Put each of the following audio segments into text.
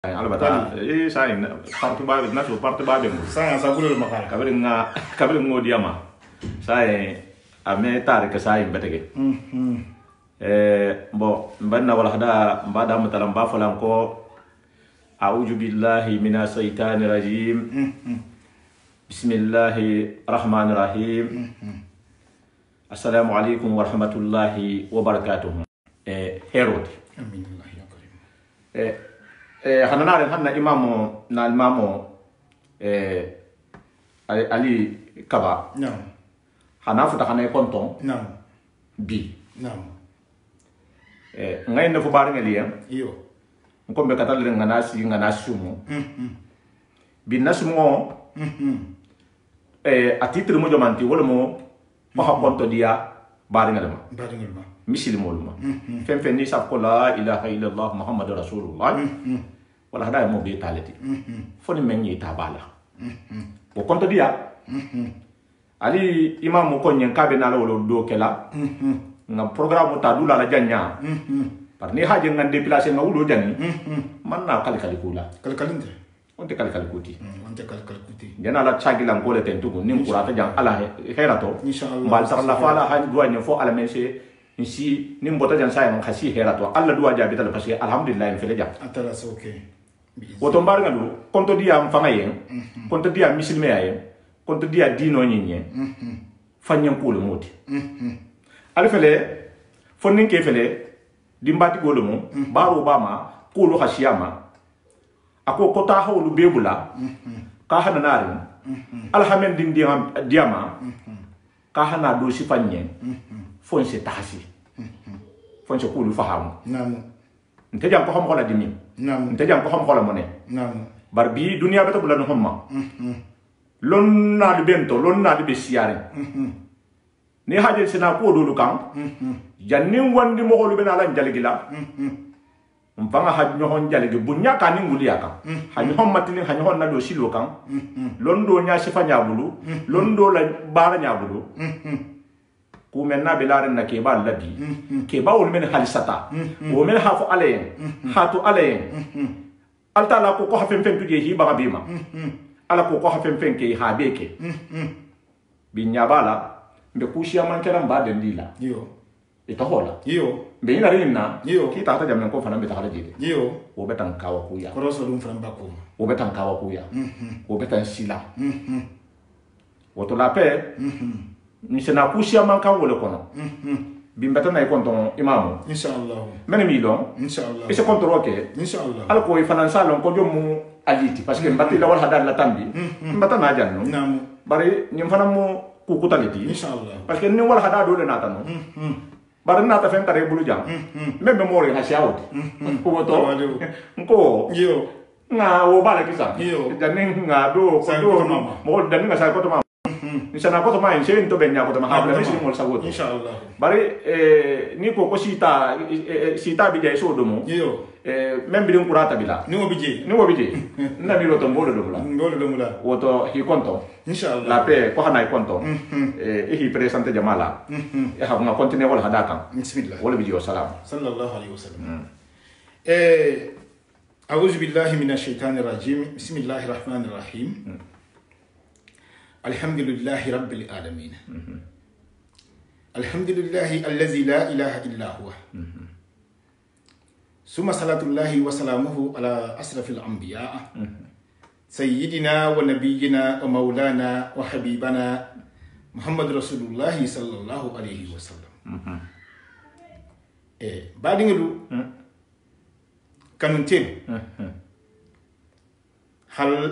Albata sai parti ba na so parti ba bengo sai sa bulu makala kabel ngodi ama sai ame tar ka sai betege bo banna wala hada mbada matalam ba falan ko a'udhu billahi minas shaitanir rajim bismillahir rahmanir rahim assalamu alaikum warahmatullahi wabarakatuh herod amin ya karim hanna imamo na imamo ali kaba no hana futa kana konton no bi no ngay na fu bar ngeliya iyo ko be katal ngana sumu bi nasmo a titre mo jomanti wala mo pa konto dia bar ngalama misil moluma fen ni sab ko la ilaha illallah muhammadur rasulullah wala hada mo be talati foni mengi tabala bo konto dia ali imam ko nyen kabe na lo do kela ngam programme ta dula la janya par ni haje ngande déplacer ngawulo janni man na kali kula kalkalinde onte kali kuti onte kalkalkuti jana la chagi la ngole tentugo nim kurata jang ala herato inshallah bal tar la fala han duwa fo ala mense si nim bota jan say man khasi herato alla duwa jabi tal parce que alhamdulillah fele jam atala so okay woto mbar ngalu konto dia mfanga yen konto dia muslime ayen konto dia dino nyenye fanyan kulu moti al fele fonnin ke fele dimbati golomo baro bama kulu khashiyama ako kota hawlu bebula ka hana narin alhamen din diama ka hana do sifanye fonse tahasi fonse kulu fahamu namu nte jam ko xam xola dimi namu nte jam ko xam xola moné namu bar bi dunya beta bulan homma lon na de bento lon na de be siare ni haje sina ko do lukan jannin wandi mo holu bena lan jaligila mpanga ha nyohon jaligi bunya ka ni nguli yaka ha nyohon matini ha nyohon na do silo kan londo nya sifa nya bulu londo la bara nya bulu ku menna bilaren na ke ba labi ke ba wol men halisata wo men ha fo alayen ha to alayen alta la ko ha fem fem tuje hi ba bima ala ko ha fem fem ke ha beke bi nyabala mbe kushia man keram ba den dila yo ito hola yo be ina rinna yo kita ta jamen ko fana be ta kala jide yo wo betan kawa kuya koroso dum fran bako wo betan kawa kuya wo betan sila woto la pe ni sena kushia man kan wole kono bimbata na ikonton imamu inshallah mene mi lo inshallah ese kontro ke inshallah al ko ifana salon ko jomu aliti parce que mbati la wal hadal la tambi mbata na janno namu bari nyim fana mo kukutaliti inshallah parce que ni wal hadal do le natano bari nata fen tare bulu jam membe mori ha shawti ko to ko yo nga wo bala kisa yo danin nga do ko do mo danin nga sa ko to ma nisana ko to ma en to benya ko to ma ha bla misi mo sago inshallah bari ni ko sita bi jay so do mo yo membe din kurata bila ni obije na bi lo to mbolo do mula woto hi konto inshallah la pe ko hanay konto hi presente jamala ha nga continuer wala hadaka bismillah wala bi salam sallallahu alaihi wasallam a'udhu billahi minash shaitanir rajim bismillahir rahmanir rahim alhamdulillahi rabbil alamin alhamdulillahi allazi la ilaha illa huwa ثم صلاة الله وسلامه على أشرف الأنبياء سيدنا ونبينا ومولانا وحبيبنا محمد رسول الله صلى الله عليه وسلم بعد نقول كنتين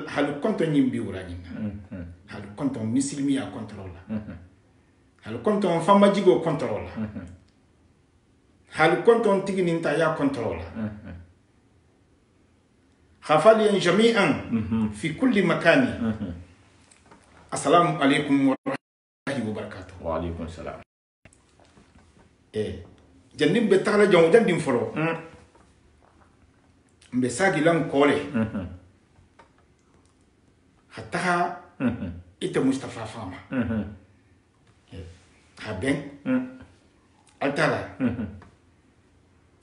هل كنت نيمبي ورانينا هل كنت مسلمي كنترولا هل كنت فما جيغو كنترولا هل كنتم تجنين تايا كنترولا خفاليا جميعا في كل مكان السلام عليكم ورحمة الله وبركاته وعليكم السلام جنب بتاعنا جون جنب فرو بساقي لان كولي حتى إنت مصطفى فاما هبين التلا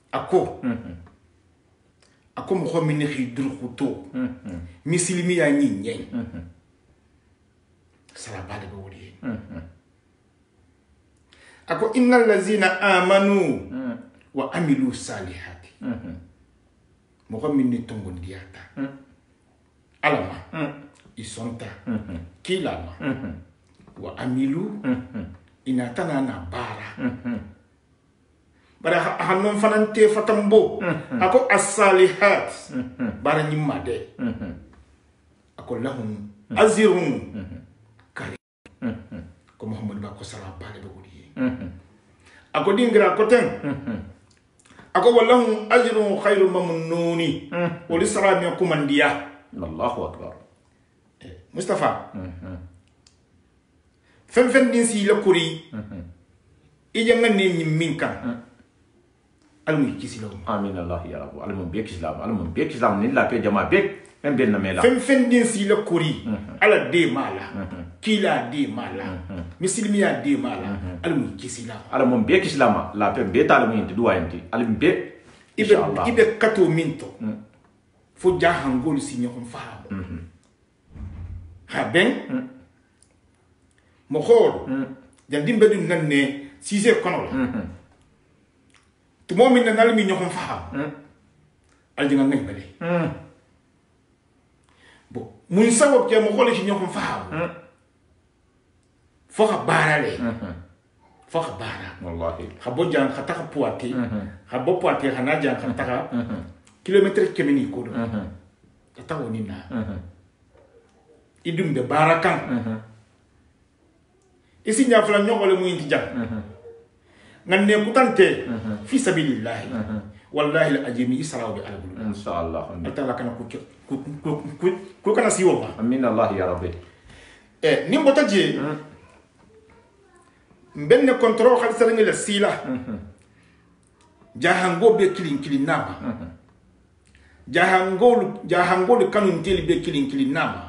ako ako mo min khi durquto mislimi ya ni nyen sara bade be wuri ako innal lazina amanu wa amilu salihati mo min ni tongo diata alama isonta kilama wa amilu inatana na bara bara hanon fanante fatambo ako as-salihat bara nyimade ako lahum azirun kari ko muhammad ba ko sala bale be gudi ako dingra ko ten ako walahum ajrun khairun mamnuni wali sara mi ko mandiya Allahu akbar Mustafa fen din si la kuri ijanga ne minka almu kisilo amin Allah ya rabb almu bek islam ni la pe jama bek en ben na mela fen din si la kuri ala de mala kila de mala misilmiya de mala almu kisila almu bek islam la pe beta almu inti duwa inti almu be ibe kato minto fo jahangol si nyokon fa ha ben mo khol jandim bedun nanne 6 kono la to momin na nalmi nyokon fa aljinga ngay bale bo mun sawab ke mo khol si nyokon fa fo ka barale fo ka bara wallahi khabo jang khata puati khabo puati hana jang khata kilometre kemeni ko do tata woni na idum be barakan isi nya fala nyogole mu inti jang nganne kutante fi sabilillah wallahi al-ajimi isra'u bi al-bulu inshallah atala kana ku kana siwo ba amin Allah ya rabbi nimbo taje mbenne control khalsare ngela sila jahango be kilin nama jahangolu kanun teli be kilin nama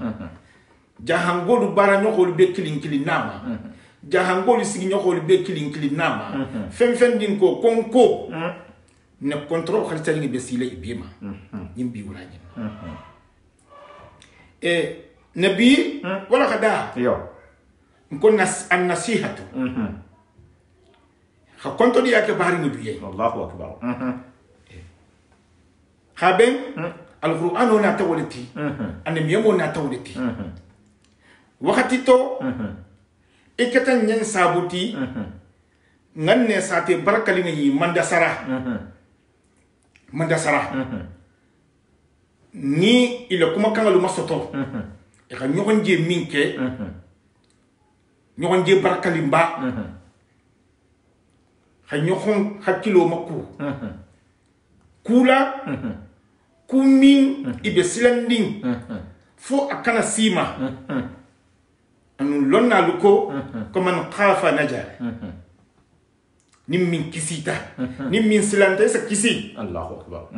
jahangolu bara nyokolu be kilin nama jahangolu sigi nyokolu be kilin nama fen din ko konko ne control khalsari ngi be sila ibima yimbi wurani nabi wala kada yo ko an-nasihatu ha konto di yake bari ngi biye Allahu akbar haben al-qur'an na tawliti anem yemo na tawliti wakati to ikatan nyen sabuti nganne sate barakali ngi mandasara ni ila kuma kangalu masoto e ka nyogonje minke nyogonje barakali mba ha nyogon hakilo makku kula kumin ibe silanding fo akana sima anu lonna luko comme khafa naja nim min kisita nim min silanta isa kisi Allahu akbar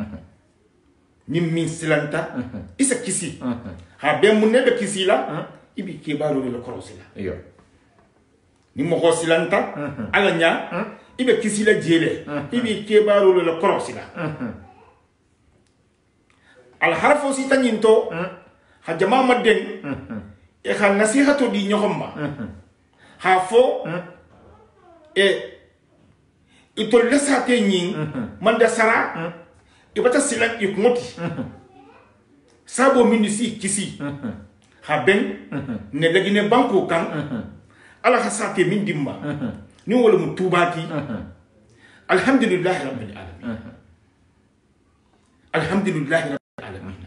nim min silanta isa kisi ha be munne be kisila ibi ke baro le korosila yo nim mo silanta alanya ibe kisila jele ibi ke baro le korosila al harfo si tanyinto ha jama madden e kha nasihatu di nyogomba ha fo e ito lesate nyin manda sara ibata silan ikmoti sabo minisi kisi ha ben ne lagine banko kan ala hasate min dimba ni wala mutubati alhamdulillah rabbil alamin alhamdulillah rabbil alamin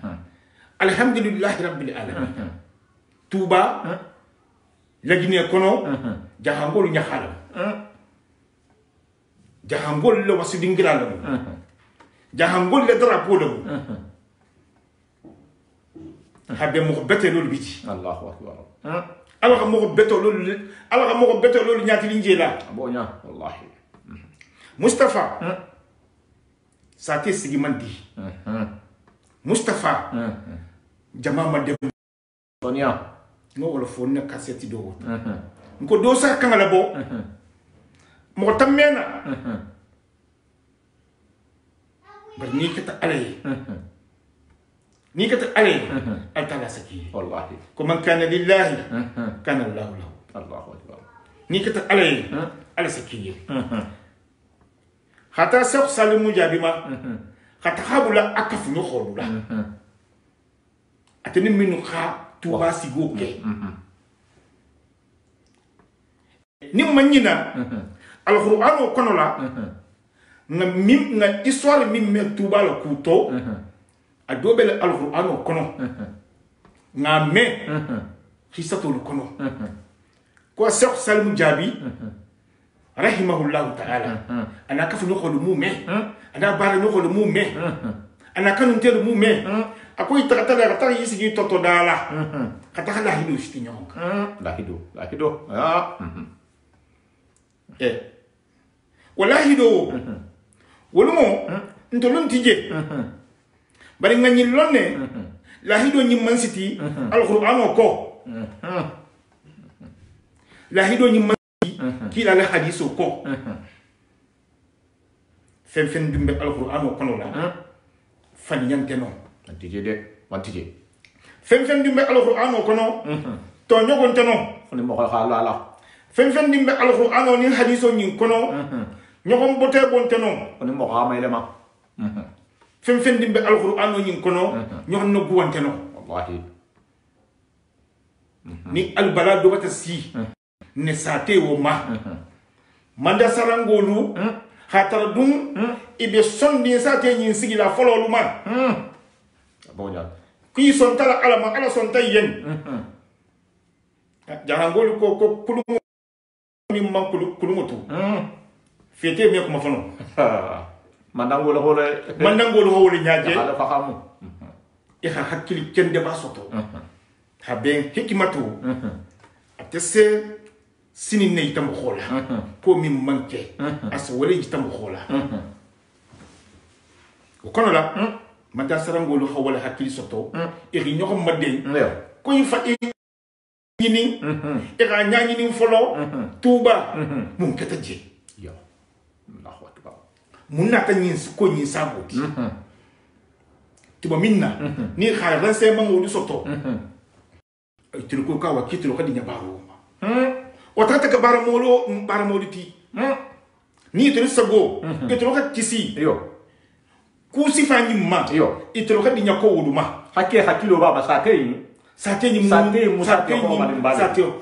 alhamdulillah rabbil alamin tuba lagine kono jahangolu nyakhala jahangol le wasu dingira la jahangol le drapeau la habe mo bete lolu biti Allahu akbar ala ka mo beto lolu nyati linjela abonya wallahi Mustafa sate sigi mandi Mustafa jama ma dem sonia no wala fo ne cassette do ko do sa kangala bo mo tammena barni kata alay ni kata ale altala saki wallahi ko man kana lillahi kana allah lahu Allahu akbar ni kata ale ala saki hata sa salimu jabima hata habula akafu no khorula ateni minu kha tuba sigoke ni manyina alquran o konola na mim na histoire mim me tuba la kuto adobel alquran o kono na me hisato lo kono ko sa salimu jabi rahimahullahu ta'ala ana kafu no kholu mu me ana bara no kholu mu me ana kanu telu mu me akoy takata la kata yisi toto dala kata la hidu shiti nyonga la hidu ah wala hidu wolumo ntolun tije bari ngani lonne la hidu nyi mansiti alquran ko la hidu nyi kila la hadiso ko fen dumbe alquran ko la fan yanteno antije de wantije fen dumbe alquran ko no to nyogon teno foni mo khala la fen dumbe alquran ni hadiso nyi ko no nyogon bote bon teno foni mo khama ilema fen dumbe alquran nyi ko no nyogon no guwanteno wallahi ni albala do bata si ne sate wo ma manda sarangolu hatara dum ibe sondi sate nyin sigila fololu man bonya ki son tala ala son tayen jarangolu ko kulumu mi man kulumutu fete me ko mafono mandangolo hole nyaaje ala fahamu ha hakili kende ba soto ha ben hikmatu atese sini ne itam khola ko mi manke as wala itam khola ko kono la mata sarangolu hawala hakili soto e ri nyoko madden ko yifa yini e ga nyaani ni folo tuba mun kata je yo Allahu akbar mun na tan yin ko yin saboti tuba minna ni khara se mango soto tilko ka wa kitlo kadi nyabaru watata ka baramolo ti ni to sago itro ka kisi yo ku sifanyi ma yo itro ka dinya ko wuduma hakilo baba satei sate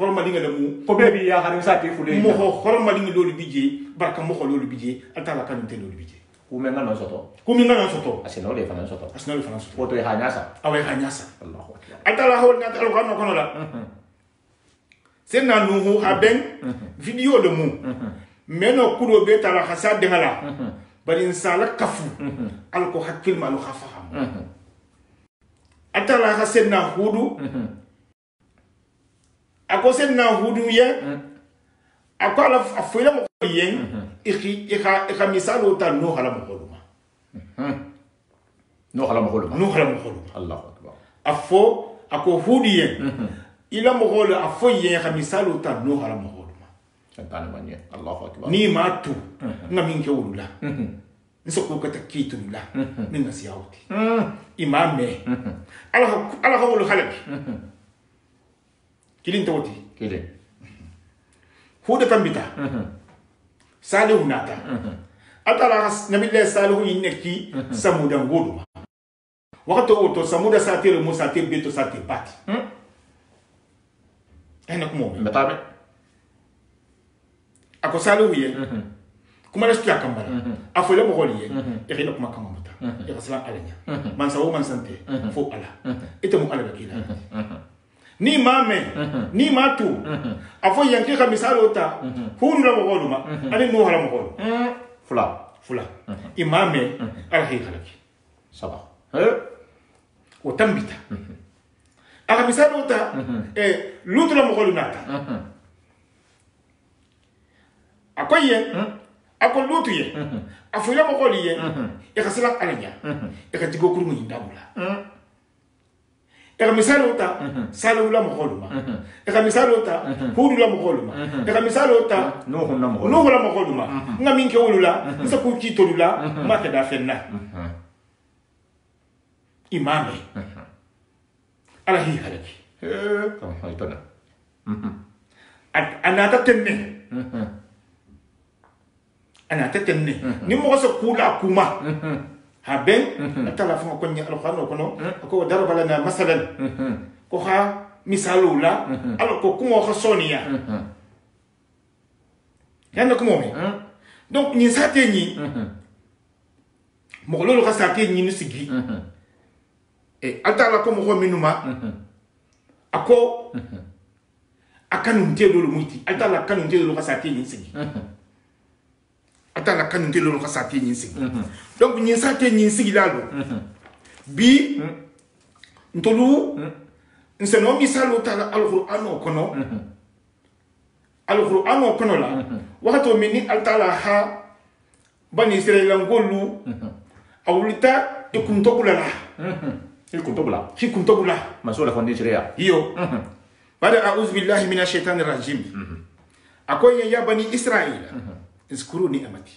horma dinga mu ko bebi ya harin sate fule mo horma dinga lolu bije barka mo lolu bije atala kan te lolu bije kumenga no soto asino le fana soto foto ya hanyasa awe hanyasa Allahu akbar atala hol na talo kan kono la sena nuhu haben video le mu meno kudo be tala khasa dengala bari insala kafu alko hakil malu khafaham atala khasena hudu ako sena hudu ye akola afuila mo yen ikha misalo ta no hala mo holuma Allahu akbar afo ako hudu ye ila mo holo afo ye kha misalo ta no hala mo holuma santana manye Allahu akbar ni matu ngamin ke wulula nsoko kata kitu la ninga siyauti imame ala ha wulu khalaki kilin tawti huda tambita salihu nata atala nabillahi salihu inneki samuda ngodu wakati woto samuda satire musa te beto sate pati ena kumo metabe ako salihu ye kuma la stia kambala afole mo goliye e rina kuma kamata e rasala alanya man sawo man sante fo ala ite mo ala bakila ni mame ni matu afo yanki khamisalo ta hunu la mo goluma ani no hala mo golu fula imame ala hi khalaki saba o tambita aga misalo ta e lutu la mo golu nata akoye ako lutu ye afuya mo goli ye e khasala alanya e khatigo kurmu ndabula e khamisalo ta salo la mo goluma e khamisalo ta hudu la mo goluma e khamisalo ta no la mo goluma ngami nke wulula nsa ku kitolula ma ka da fenna imame ala hi halaki hay tona anata tenne ni mo so kula kuma ha ben atala fa ko nya alquran ko no ko daraba lana masalan ko ha misalula alo ko kuma ko sonia yana ko momi donc ni sate ni mo lolo ka sate ni ni sigi e atala ko mo ko minuma ako akanu nte lolo muti atala kanu nte lolo ka sate ni sigi atala kanu nte lolo ka sate ni sigi donc ni sate ni sigi lalo bi ntolu nseno misalo tala alquran kono la wakato mini altala ha bani israila ngolu awulita ikuntobula la ikuntobula masola fondi shari'a iyo bada a'udhu billahi minash shaitanir rajim akoy ya bani israila iskuru ni amati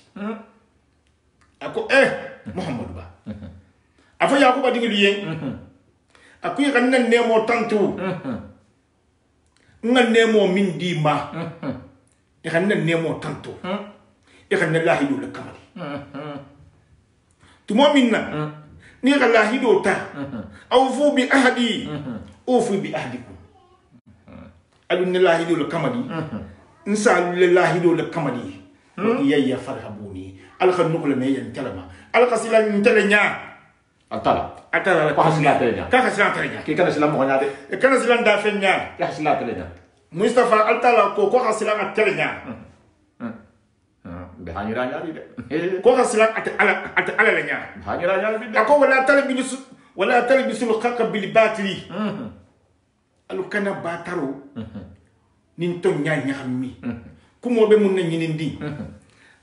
ako muhammad ba afa yakuba digiliye akuy kanna nemo tantu ngan nemo min dima kanna nemo tantu kanna lahidu le kamali tumo minna ni lahidu ta awfu bi ahdi ufu bi ahdikum alun lahidu le kamali insal lahidu le kamali ya farhabuni al khannu le meyan talama al khasila min talanya atala ko hasila telenya ka hasila telenya ki kana silam mo nyaade e kana silam da fenya ya hasila telenya mustafa altala ko hasila telenya be hanyira nyaari de ko hasila ala lenya hanyira nyaari de ako wala talbisul haqqa bil batili alu kana bataro nin to nya xammi kumo be mun na nyinindi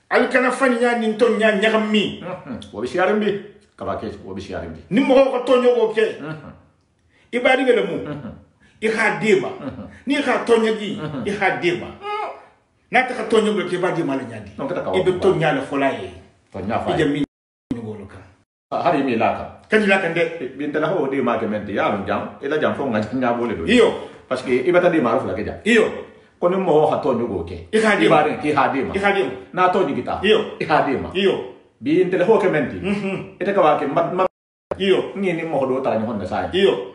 al kana fanya nin to nya xammi wo be siarambi kabake wo be siarambi ni mo ko to nyogo ke ibadi ngale mu i ha deba ni ha to nyagi i ha deba nata ka to nyogo ke ibadi mala nyadi ibe to nyala folaye to nya fa ije min ngolo ka hari mi laka kan laka de bin tala ho de ma ke mente ya ron jam ila jam fo ngati nya bole do iyo parce que ibata de marufu la ke ja iyo kono mo ha to nyogo ke ibare ki ha de ma na to nyigita iyo i ha de ma iyo bi tala ho ke mente ite ka wa ke iyo ni mo do tala ni honda sai iyo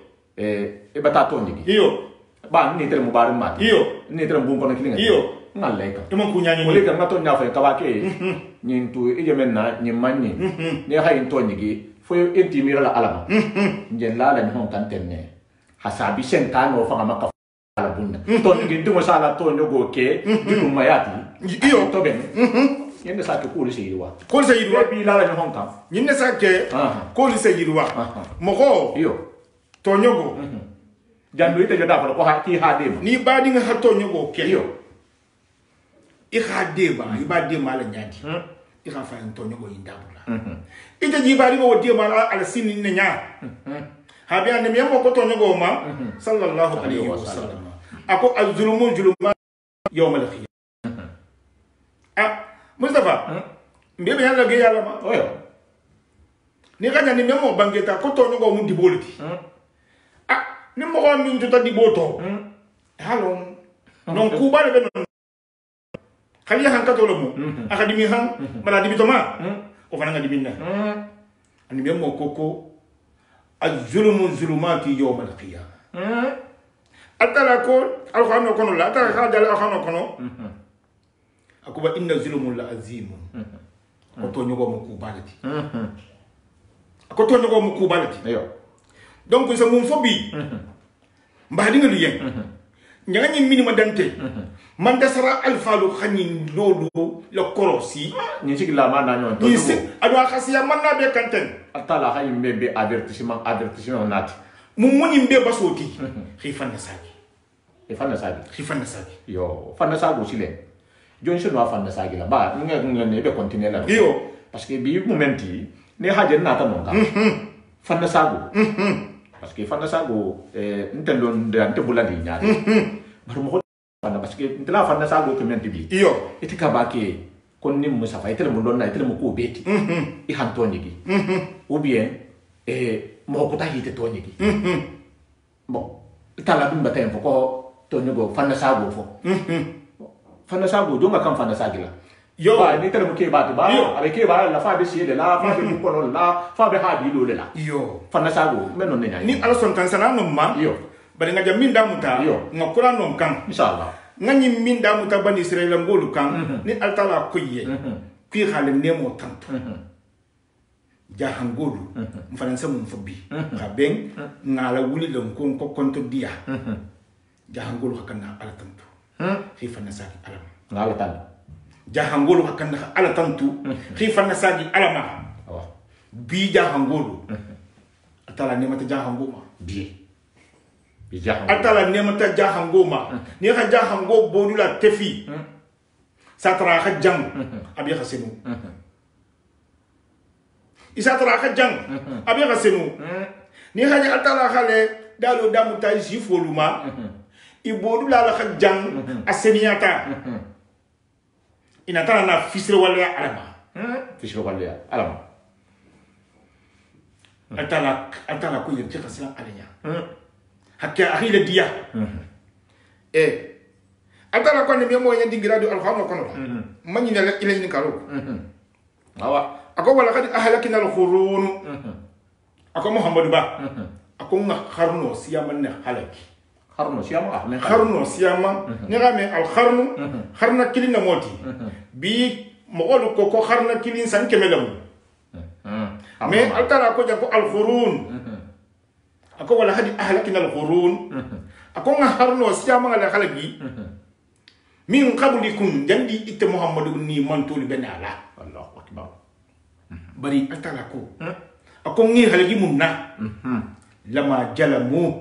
ibata to nyigi iyo ba ni tele mubarak mati iyo ni tele mbun kono kilinga iyo ngalaika tuma kunya ni ole ka ngato nya fa ka wa ke nyintu ije menna nyimanni ni ha yin to nyigi fo enti mira la alama njen la la ni hon kan tenne hasabi sen kan o fa ma ka ala bunna to nyigi ndimo sala to nyogo ke dikum mayati iyo to ben yende sa ke kuli seyirwa ko seyirwa bi la la ni hon kan nyinne sa ke ko seyirwa moko iyo to nyogo jandu ite joda fa ko ha ki ha de ni badi nga to nyogo ke iyo i ha deba i ba de mala nyadi i ha fa to nyogo indabula ite ji badi go de mala ala sinin ne nya ha bi ande mi mo ko to nyogo ma sallallahu alaihi wasallam ako azulumu juluma yawm al-qiyamah mustafa mbebe yalla ge yalla ma oyo ni kanya ni memo bangeta ko to nyogo mu diboliti ni mo ko min to diboto halon non kubale be non khali han ka to lo mu akadimi han mala dibito ma o fana nga dibinna ani memo koko az-zulmu zulumati yawm al-qiyamah atala ko al-khano kono la atala khadal al-khano kono akuba inna zulmun la azimun ko to nyogo mu kubalati ko to nyogo mu kubalati ayo donc sa mum fobi mbadi nga liyen nyanga nyi minima dante man dasara alfalu khani lolu la korosi ni sigi la ma na nyon to ni si adwa khasiya man na be kanten atala hay mbebe avertissement nati mumuni mbe basoti khifan nasaki khifan nasaki yo fan nasago sile jonse no afan nasagi la ba nga ne be continuer la yo parce que bi momenti ne haje na ta nonga fan nasago parce que fan nasago ntendon de ante bulandi nyaade bar mo fan parce que ntela fan nasago to menti bi yo etika bake kon nim musa fa itele mo donna itele mo ko beti i han to nyigi ou bien mo ko ta hite to nyigi bon tala dum batay ko to nyugo fanna sago fo fanna sago jonga kam fanna sagila yo ba ni tele mo ke ba avec ke ba la fa be siele la fa be ko no la fa be ha bi lo le la yo fanna sago men non ne ni ala son tan sana no ma yo bari nga jam min da muta nga kula non kan inshallah nga ni min da muta bani israel ngolu kan ni altala kuye kuy xale nemo tanto jahangolu mfaransa mun fobi ka ben ngala wuli don ko konto dia jahangolu hakana ala tanto khifa nasaki alam ngala tan jahangolu hakana ala tanto khifa nasaki alama bi jahangolu atala nemata jahangoma bi jahangoma atala nemata jahangoma ni ka jahango bodula tefi satara ka jang abi ka senu isatara ka jang abi ka senu ni ka atala khale dalo damuta jifoluma ibodula la ka jang aseniyata inatana na fisre wala alama fisre wala alama atala ko yirti ka sala alanya hakka ahile dia atala ko ne mo yandi grado alhamdu kono manyi na ila ni karo awa ako wala kad ahlakina alkhurun ako muhammad ba ako nga kharno siyaman ne halaki kharno siyama ne kharno siyama ne game al kharnu kharna kilina moti bi mogolu ko kharna kilin san kemelam mais atala ko jako alkhurun ako wala hadi ahlakina alkhurun ako nga kharno siyama ngala halaki min qablikum jandi itte muhammadu ni mantuli benala allahu akbar bari atala ko ako ngi halagi munna lama jalamu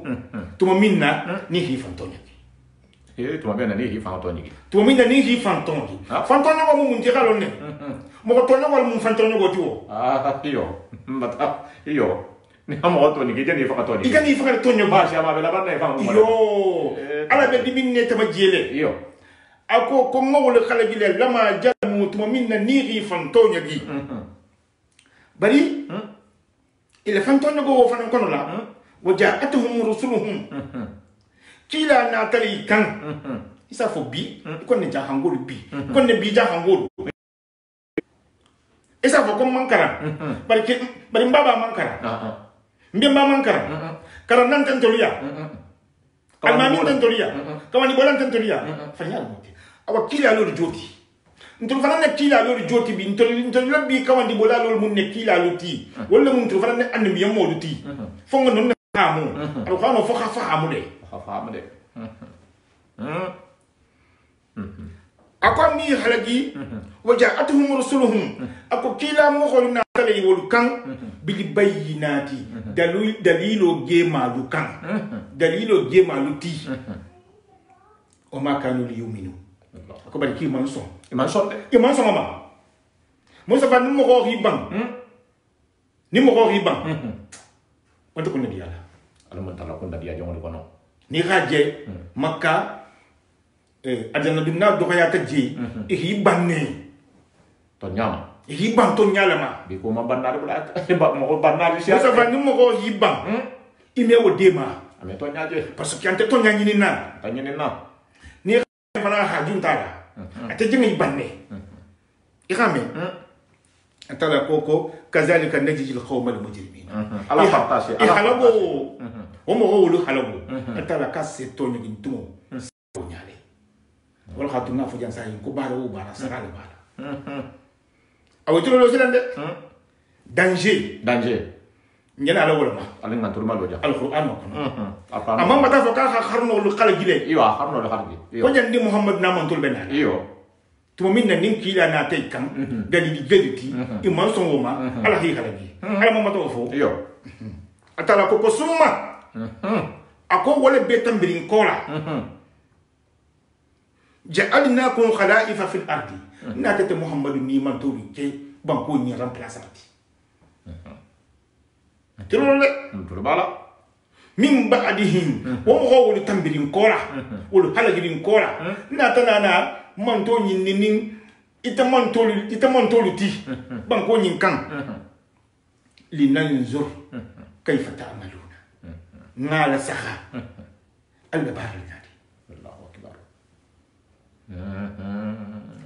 tuma minna ni hi fantonya tuma bena ni hi fantonya tuma minna ni hi fantonya fantonya ko mun ti kalon ne mo ko tonya wal mun fantonya go tiwo iyo mata iyo ni amo to ni ke ni fantonya igani fantonya ba sha ma bela ba na fantonya iyo ala be dibinne tama jele iyo ako ko ngol khalagi le lama jalamu tuma minna ni hi fantonya gi bari ila fantonya go fanan kono la waja'atuhum rusuluhum kila na tali kan isa fo bi ko ne jahangolu bi ko ne bi jahangolu isa fo ko mankara bari mbaba mankara mbemba mankara kara nan tantolia almami tantolia kawani bolan tantolia fanyal moti awa kila lo joti ntul fana ne kila lo joti bi ntul labbi kawandi bola lo mun ne kila lo ti wala mun ntul fana ne annabi yamo ti fongo non amu alquran fo khafa amu de ako mi halagi waja'atuhum rusuluhum ako kila mo holna kale wol kan bil bayyinati dalilo gemalu kan dalilo gemalu ti o ma kanu liyuminu ako bari ki manso de manso mama mo sa fa mo ko riban ni mo ko riban wonto ko ne diala ala mo tala ko ndadia jongo ko no ni haje makka adana dunna do kaya ta ji hi banne to nyama hi ban to nyalama bi ko ma bannare bula ba mo bannare sia sa fa ni mo ko hi ban ime wo dema ame to nyaaje parce que ante to nyani na ni fa na hajun tala ate jingi banne ikame atala koko kazalika najiji alqawma almujrimin ala fartasi ala halabo o mo wolu halabo atala kasse to nyigi tumo nyale wala khatuna fo jansa ko bara o bara sagale bara awto lo silande danger ngena ala wala ma ala ngantur ma loja alquran ko amma mata fo ka kharno lu khala gile iwa kharno lu khala gile ko jandi muhammad na mantul benana iyo to min nan kila na tay kan dalili gaditi iman son woma ala hi khala gi ala mamma to fo iyo atala ko summa ako wala betam birin kola ja'alnakum khala'ifa fil ardi nakata muhammadu ni man to ke banko ni remplaçante tolole bala min ba'dihim wa mughawul tambirin kola wal halagirin kola natanana man to nin ita man to ti banko nyin kan linanzur kayfa ta'maluna ngala saha alla baral nyadi Allahu akbar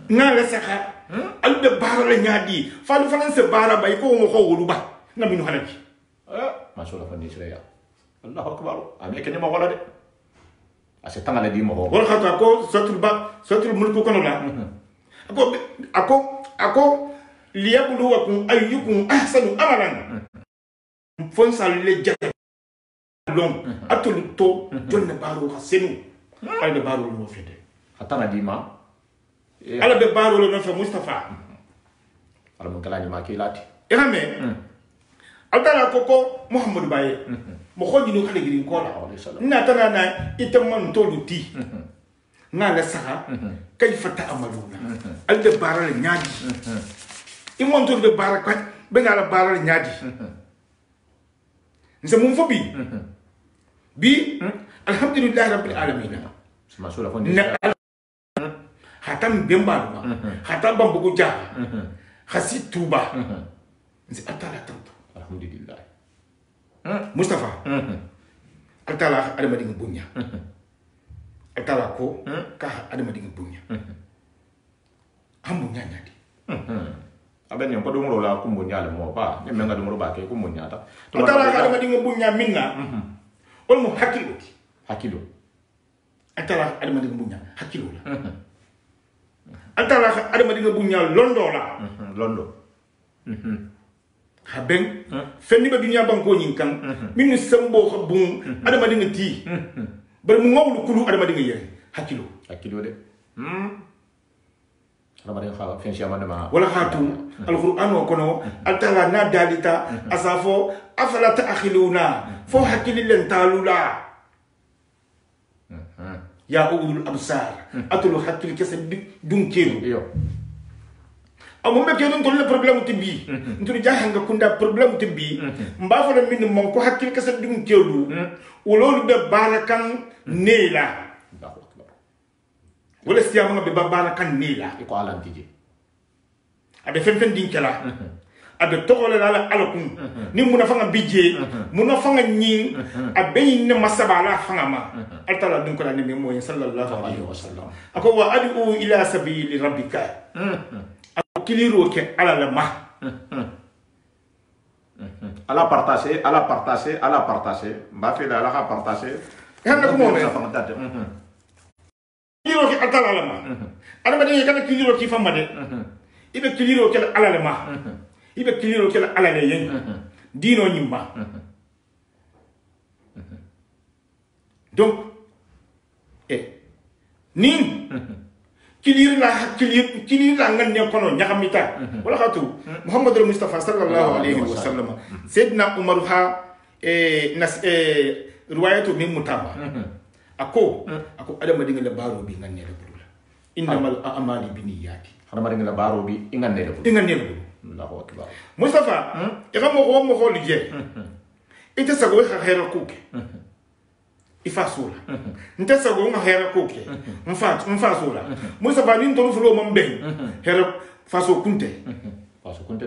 ngala saha alla baral nyadi falu fanan se bara bay ko mo ko wuluba nabi no halabi ma sha Allah fani siraya Allahu akbar ame kenni mo wala de ase tangale di mo wal khata ko satul mulku kono la ako liyabluwakum ayyukum ahsanu amalan fon salle jata long atul to jonne baro hasenu ala be baro no fete hatana di ma ala be baro no fe Mustafa ala mun kala ni ma ki lati irame altala koko Muhammadu baye mo khoji no khale girin ko la na tana na itamman to luti na la saha kayfa ta'maluna al be baro le nyaadi imon to be baro kat be na la baro le nyaadi nse mun fobi bi alhamdulillah rabbil alamin ma sha Allah fani hatam bemba hatam bambugo ja khasi tuba nse atala tanto alhamdulillah Mustafa atala adama dinga bunya atala ko ka adama dinga bunya amunya nyadi aben yang kodum rola kumbunya le mo ba ne menga dum roba ke kumbunya ta atala adama dinga bunya minna ol mu hakilo atala adama dinga bunya hakilo la atala adama dinga bunya londo la londo haben fenni ba dunya banko nyin kan min sembo khabun adama dinga ti bar mu ngawlu kulu adama dinga yere hakilo de adama dinga kha fen shi amana ma wala khatu alquran wa kono atala na dalita asafo afala ta'khiluna fo hakili len talula ya ulul absar atul hakil kese dum kero yo amu be kedon tolle problème tibbi ntur jahanga kunda problème tibbi mba fa min mon ko hakil kese dum kero wololu be barakan neela wala siyama be barakan neela ko alantije abe fen din kala abe togole la alakum ni muna fanga bije muna fanga nyin abe ne masabala fanga ma altala dun ko la ni mo sallallahu alaihi wasallam ako wa adu ila sabili rabbika akiliro ke ala la ma ala partager mba fe la ka partager hanna ko mo me fanga date kiliro ke atala la ma ala ba de kana kiliro ki fama de ibe kiliro ke ala la ma ibe kiliro ke ala le yen dino nyimba donc nin kilir la ngan ne kono nyakamita wala khatu Muhammadur Mustafa sallallahu alaihi wasallam sayyidina Umar ha nas riwayatu min mutaba ako adama dinga la baro bi ngan ne la budula innamal a'malu binniyati adama dinga la baro bi ingan ne la budula Allahu akbar Mustafa mo ko lije ite sago ha khairal kuke ifasula nte sago nga hera koke mfasula musa ba nin tolu fulo mambe hera faso kunte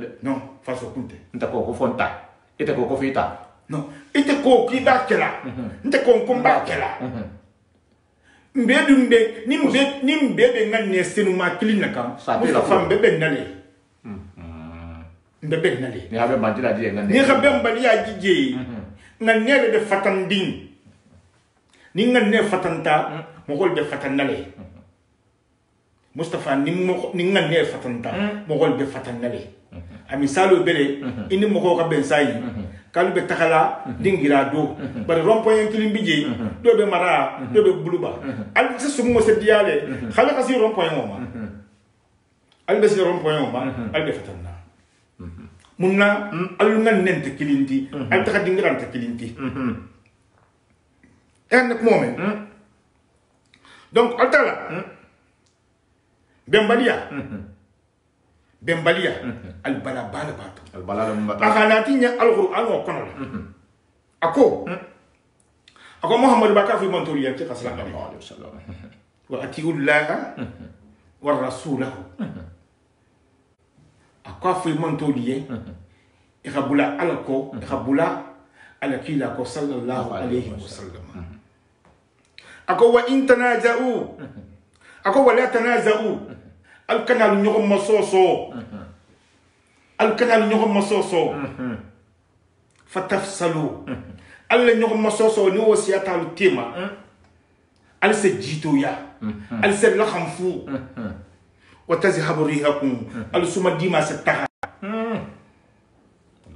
de no faso kunte nta ko fonta ite ko fita no ite ko ki bakela nte ko bakela mbedumbe nimbe be nganne senu ma kilina kam musa fam bebe nale mbebe nale ni habe mandila di nganne ni habe mbali ya jije nganne de fatandin ni nganne fatanta mo gol be fatannale Mustafa ni nganne fatanta mo gol be fatannale ami salo bele ini mo ko ka ben sayi kalu be takala dingira do bar rompoyen kilim bije do be mara do be buluba al se sumo se diale khala kasi rompoyen ma al be se rompoyen ma al be fatanna munna al nganne te kilinti al taka dingira te kilinti en moment donc altala bembalia al bala bato al bala ahanatinya alquran wa kono ako Muhammad baka fi mantori ya ci sallallahu alaihi wasallam wa atiullah wa rasulahu ako fi mantori ikhabula alko ikhabula ala kila ko sallallahu alayhi wa sallam ako wa in tanaza'u ako wala tanaza'u al kanal ñoxom ma soso al kanal ñoxom ma soso fatafsalu alla ñoxom ma soso ni wasiyatalu tema al se jito ya al se la khamfu wa tazhabu rihakum al suma dima se taha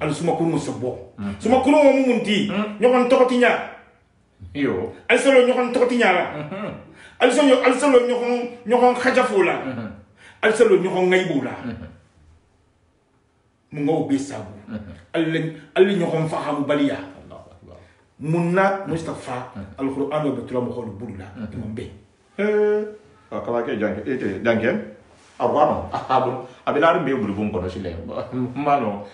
al suma kunu se bo suma kunu mo munti ñoxon tokotinya yo al solo ñoxon tokotinya la al solo ñoxon khajafu la al solo ñoxon ngaybu la mu ngaw be sabu al ñoxon fahamu baliya munna Mustafa alquran be tula mo xol bulla imam be kaba ke janken arwano abilar be bulu bun ko no sile mano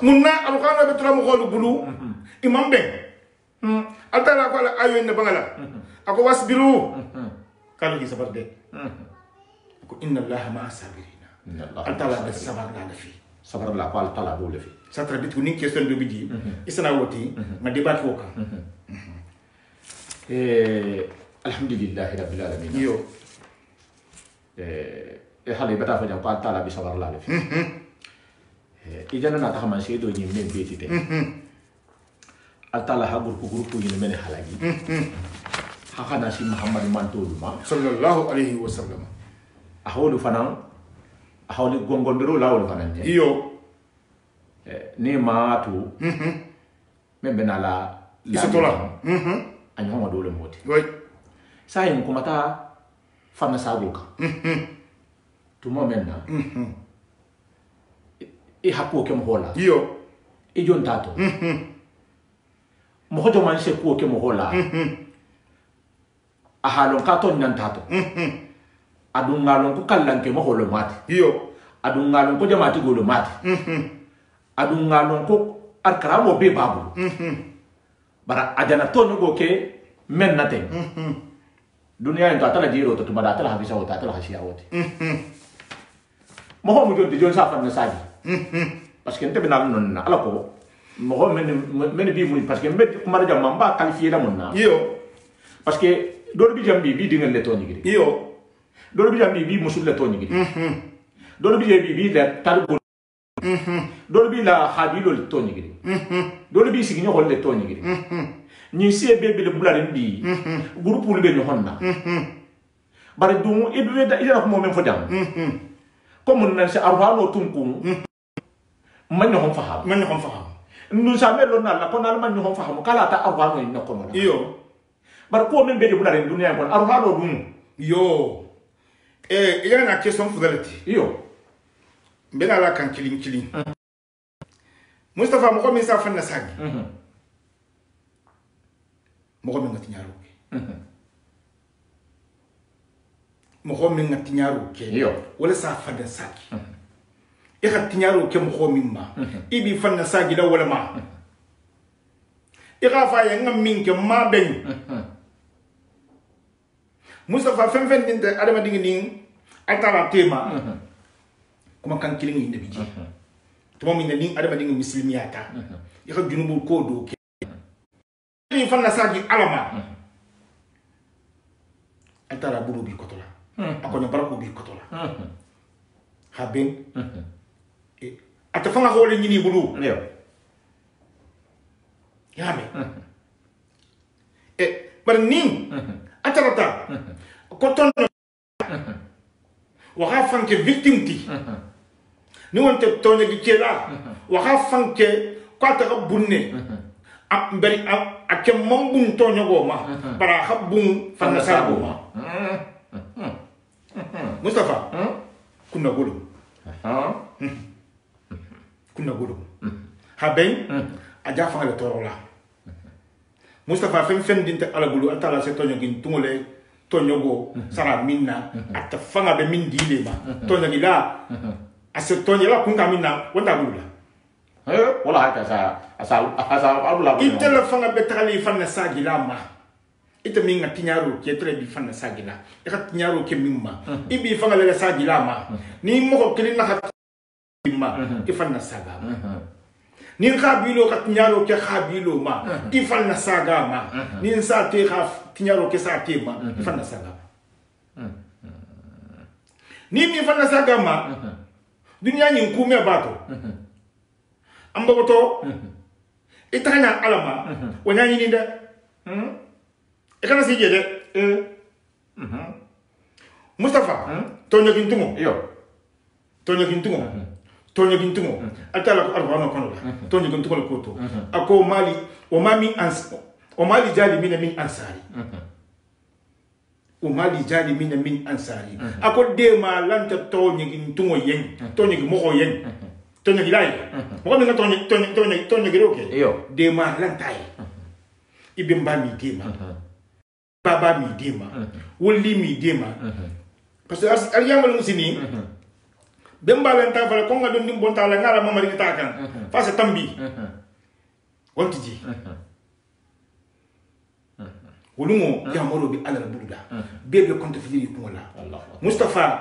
munna alquran be tula mo xol bulu imam be altala ko ayo ne bangala ako wasbiru kala gi sabar de ko inna allaha ma sabirina altala be sabar na fi sabar la ko altala do le fi satra bit ko ni question do biji isana woti ma débat ko kan alhamdulillah rabbil alamin yo hali bata fa jam ko altala bi sabar la le fi ijana na ta man sedo ni men betite altala ha groupe ni men halagi hakana si muhammad mantolu ma sallallahu alayhi wa sallam aholu fanan aholu gongondoro lawol fanan yo ni maatu men benala isatola anyo ma dole moti oui sayin kuma ta fanna sabuka tumo menna i hakko kem hola yo i jontato mo hojo man se ko kem hola ahalon ka ton nan tato adun ngalon ko kallanke mo holo mati yo adun ngalon ko jamati golo mati adun ngalon ko arkaramo be babu bara ajana to no ke men nate dunia en tata la jiro to tumada tala habisa wota tala hasiya wote mo ho mu jonti jon sa fa na saji parce que ntebe na non na ala ko mo ho men bi mu parce que mbet kuma da jamma ba qualifier la mon na yo parce que do bi jambi bi dingal le to ni gidi yo do bi jambi bi musul le to ni gidi do bi jambi bi la talbo do bi la habilo le to ni gidi do bi sigi nyol le to ni gidi ni se bebe le bulare bi groupe lu be ni honna bare dum e be da ila ko mo men fo jam comme nan se arwalo tunku man no faham nu sa me lo na la ko na man no faham kala ta arwalo ni ko no yo bare ko men be de bulare dunia ko arwalo dum yo il y a une question fidelity yo mbena la kan kilin Mustafa mo ko mi sa fanna sagi mo ko mi ngati nyaro mo ko mi ngati nyaro ke yo wala sa fanna sagi e ngati nyaro ke mo ko mi ma ibi fanna sagi la wala ma e ga fa ya ngam min ke ma ben Mustafa fen dinte adama dingi ning atara tema kuma kan kilin inde biji to mo min ning adama dingi muslimiyata ya ka junubu ko do ke ni fanna sagi alama atara buru bi kotola akonya barako bi kotola haben atafanga hole nyini buru yo yame bar ning atarata koton waxa fanke victime ti ni wonte tonya gi kela waxa fanke kwata ka bunne mbari akem mambun tonya go ma para habun fanna sago ma Mustafa kunna golo haben aja fanga le torola Mustafa fen dinte ala gulu atala se tonya gi tumole tonyogo sara minna ata fanga be min dile ma tonya gila ase tonya la kunga minna wanda bula wala haka asa abula ite la fanga be tali fanna sagila ma ite minga tinyaro ke tre bi fanna sagila e ka tinyaro ke mimma ibi fanga le sagila ma ni mo ko kilin na ma ke fanna saga nin khabilo ka tinyaro ke khabilo ma ifal na saga ma nin sa te khaf tinyaro ke sa te ma ifal na saga ni mi ifal na saga ma dunya nyin kume bato amba boto itana alama wanya yin da e kana si jede Mustafa tonya kintumo yo tonya kintumo tonya gintumo atala ko arwano kono la tonya gintumo ko to ako mali o mami ans o mali jali min ansari o mali jali min ansari ako de ma lanta tonya gintumo yen tonya gi mo yen tonya gi lay mo mi tonya gi roke yo de ma lanta yi ibimba mi de ma baba mi de ma woli mi de ma parce que al yamal musini Bemba lenta fala konga don dim bonta la ngara mamari kita kan fa sa tambi wonti ji wulumo ya moro bi alal buda bebe konta fili ko la Mustafa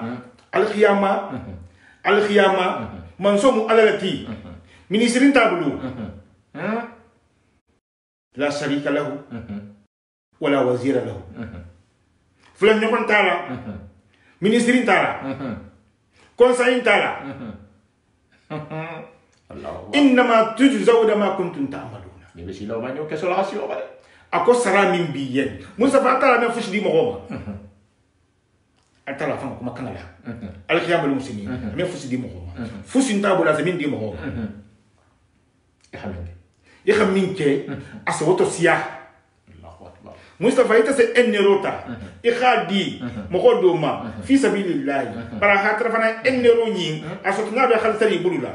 al khiyama man somu alalati ministrin tabulu la sharika lahu wala wazira lahu fulan nyokon tala ministrin tala Conseil tala innama tujzawna ma kuntum ta'maluna ni bisi lo manyo ke sola hasio bare ako sara min biyen Mustafa tala me fushdi mo goma atala fam kuma kanala al khiyam al muslimin me fushdi mo goma fushin tabula zamin di mo goma ya khamin ke aswato siya Mustafa ita se ennerota ikhadi mokodo ma fi sabilillah para hatra fana ennero nyi asotna be khalsari bulula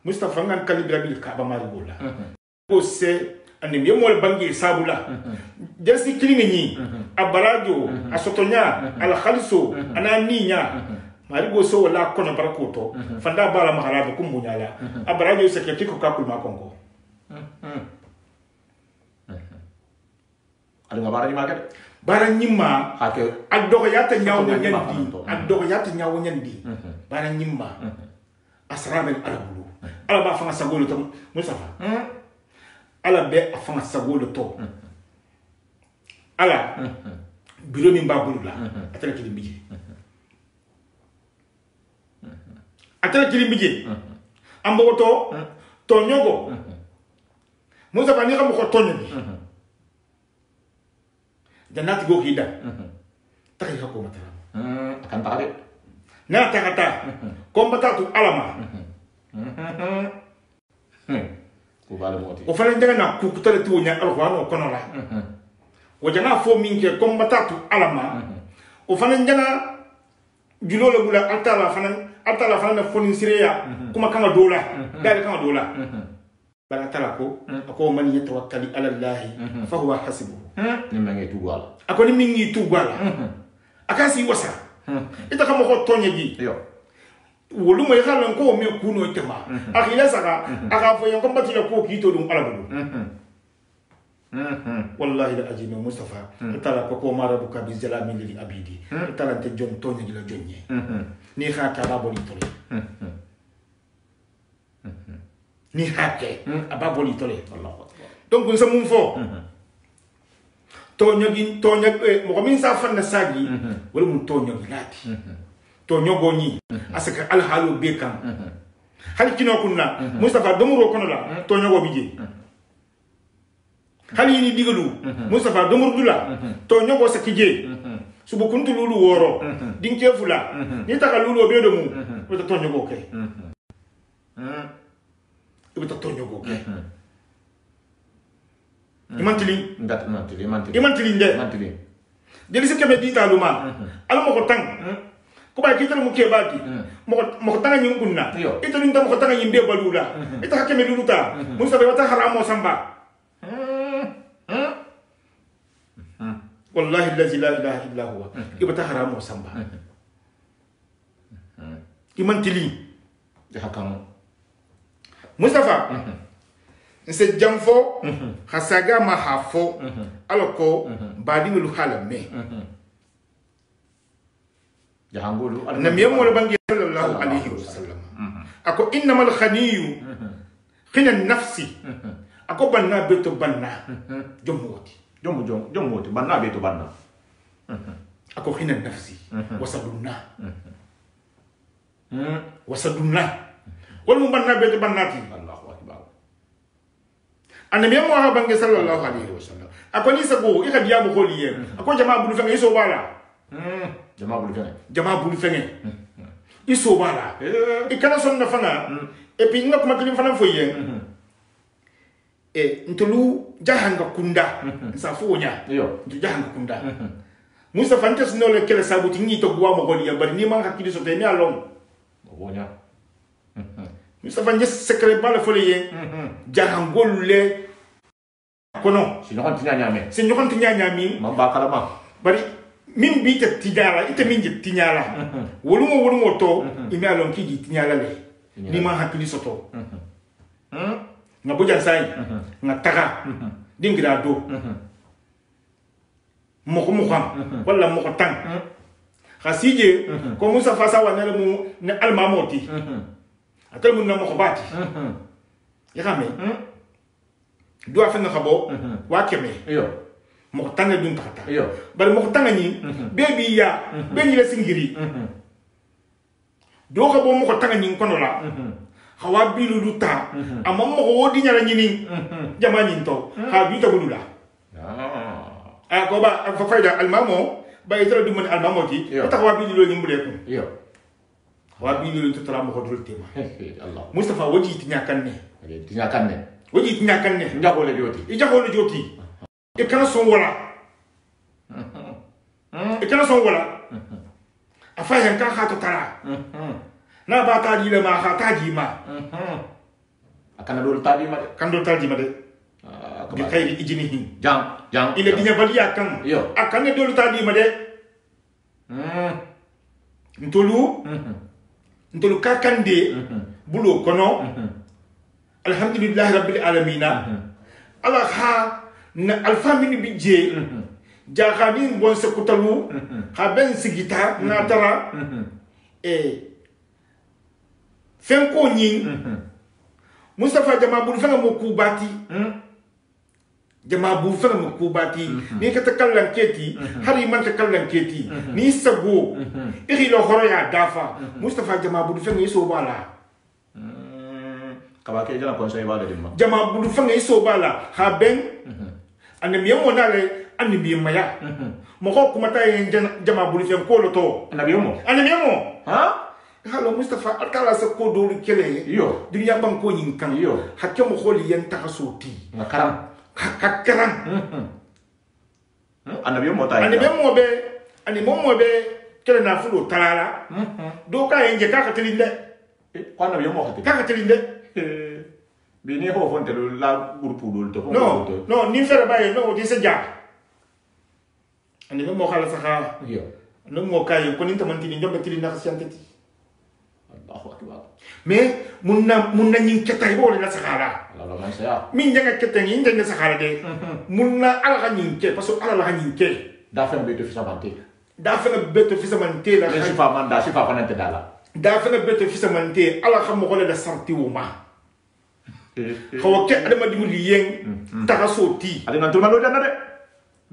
Mustafa ngan kalibra bil kaaba mari bola ko se anim yemol bangi sabula jasi kilini nyi abarajo asotonya al khalso ananinya mari go so wala kono barakoto fanda bala maharaba kumunyala abarajo seketi ko kakul makongo ali nga bara nyima kat bara nyima hake adogo yata nyawo nyandi bara nyima asraben alabulu ala ba fanga sagolo to Mustafa ala be fanga sagolo to ala biro min ba bulula atala kili bije ambo to nyogo Mustafa ni kam ko tonyo janat go hida takay ko matara akan takade na takata kombata tu alama ko bala moti o falen daga na ku kutale tu nya alquran o kono la o jana fo min ke kombata tu alama o falen jana julolo bula altala fana fonin sireya kuma kanga dola dal kanga dola bala tala ko ako man yatawakkali ala allah fa huwa hasibuhu ni mangi tugwala ako ni mingi tugwala akasi wasa ita kama ko tonyeji yo wolu mo yakala ko me kuno tema akila saka aka fo yon kombati ko kito dum alabu wallahi la ajima Mustafa tala ko marabuka bi zalami lil abidi tala te jon tonyeji la jonye ni khata baboli tole ni hake ababoli tole Allahu akbar donc ça mun fo tonya mo min sa fan na sagi wala mun tonya lati tonya goni asaka al halu be kan hal kino kunna Mustafa domuro kono la tonya go bije hal yini digalu Mustafa domuro dula tonya go sakije subu kuntu lulu woro dinke fula ni taka lulu be do mu wata tonya go kay wata tonya go kay imantili jadi sikeme dita luma ala mo ko tang ko ba kitalo mu ke baki mo ko tanga nyum kunna ito ninta mo ko tanga yimbe balula ito hakeme luluta Mustafa wata haramo samba wallahi allazi la ilaha illa huwa ibata haramo samba imantili hakam Mustafa nse jamfo hasaga ma hafo aloko badi lu halame jahangulu na miyamo le bangi sallallahu alaihi wasallam ako innamal khaniyu khina nafsi ako banna beto banna jomoti jomoti banna beto banna ako khina nafsi wasadunna wal mu banna beto bannati Allahu akbar annabi Muhammad bangi sallallahu alaihi wasallam ako ni sago ika diya mo kholiye ako jama bulu fanga iso bala jama bulu fanga iso bala ikana sonna fanga e puis nga kuma kilim fana foye ntolu jahanga kunda sa fonya yo jahanga kunda Mustafa ntes no le kele sabuti ni to gwa mo kholiye bari ni man hakili so te ni alom wonya Mustafa njes sekre bala foye jahangol le kono si ñokon tinya ñami mamba kalama bari min bi te tijara ite min je tinyala wolumo to imi alon ki di tinyala le ni ma hakili soto nga bojan sai nga taga dingira do moko wala moko tang khasije ko Musa fasa wa mu ne almamoti atal mun na moko bati ya kame do afa nga khabo wa keme yo moko tanga dun takata yo bari moko tanga ni bebi ya benyi le singiri do khabo moko tanga ni kono la hawa bilu luta amma moko wodi nyala nyini jamani to ha bi tabulula ko ba fa fayda almamo ba itara dum almamo ti ta hawa bilu lo nyimbule ko yo hawa bilu to tara moko dul tema Allah Mustafa wodi tinyakanne wodi tinyakanne njagole joti ijagole joti e kana son wala afa yan ka khato tara na ba ta di le ma kha ta di ma akana dol tadi ma kan do tadi ma de bi khayri ijnihi jang ile dinya baliya kan yo akana dol tadi ma de ntolu kakande bulo kono alhamdulillah rabbil alamin ala ha na alfamini bije jaxani bon se kutalu ha ben sigita na tara fenko nyin Mustafa jama bu fenga mo kubati ni ka takallan keti hari man takallan keti ni sago iri lo horo ya dafa Mustafa jama bu fenga iso bala kabake jana conseil ba de dimma jama bu fenga iso bala ha ben annabi mo nale annabi maya mo ko kuma tay jama bu fenga ko lo to annabi mo ha halo Mustafa alkala sa ko do kele yo dunya bang ko nyin kan yo hakke mo kholi yen takasoti ngakaram annabi mo be kele na fulo talala do ka enje ka telinde ko annabi mo ka telinde bi ni ho fonte la groupe do to no ni fere baye no di se ja annabi mo khala sa yo no mo kay ko ni tamanti ni jombe tilina khasiyantati Allahu akbar mais munna nyin ketay bo la sakara Allah ma saya min janga ketay nyin janga sakara de munna ala nyin ke parce que ala nyin ke da fa beto fisamante la je sifa man da sifa fanante dala da fa beto fisamante ala xam ko la sarti wu ma ko ke adama dimu liyen takasoti adina to malo janna de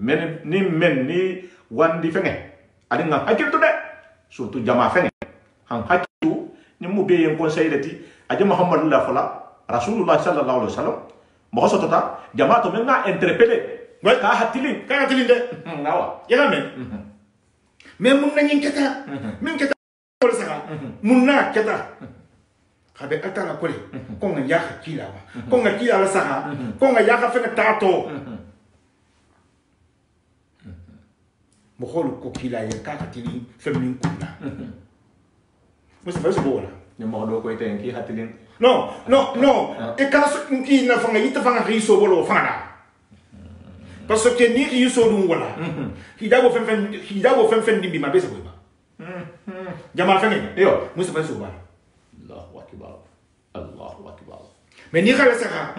men ni wandi fenge adina hakiltu de surtout jama fenge han hakiltu ni mu be yen conseil lati aje Muhammad la fala Rasulullah sallallahu alaihi wasallam mo sotota jama to men na interpeller way ka hatili de nawa yana men mais mun na nyin keta min keta ko saka mun na keta habe atala ko ko nga ya hakila wa ko nga kila la saka ko nga ya ka fe tato mo kholu ko kila yen ka hatili femin kunna Mustafa so bola ni mo do ko iten ki hatilin no e kala so ki na fanga yita fanga riso bolo fanga parce que ni riso dum wala hidabo fen dimbi ma besa boyba jama fanga yo Mustafa so bola Allahu akbar mais ni kala saka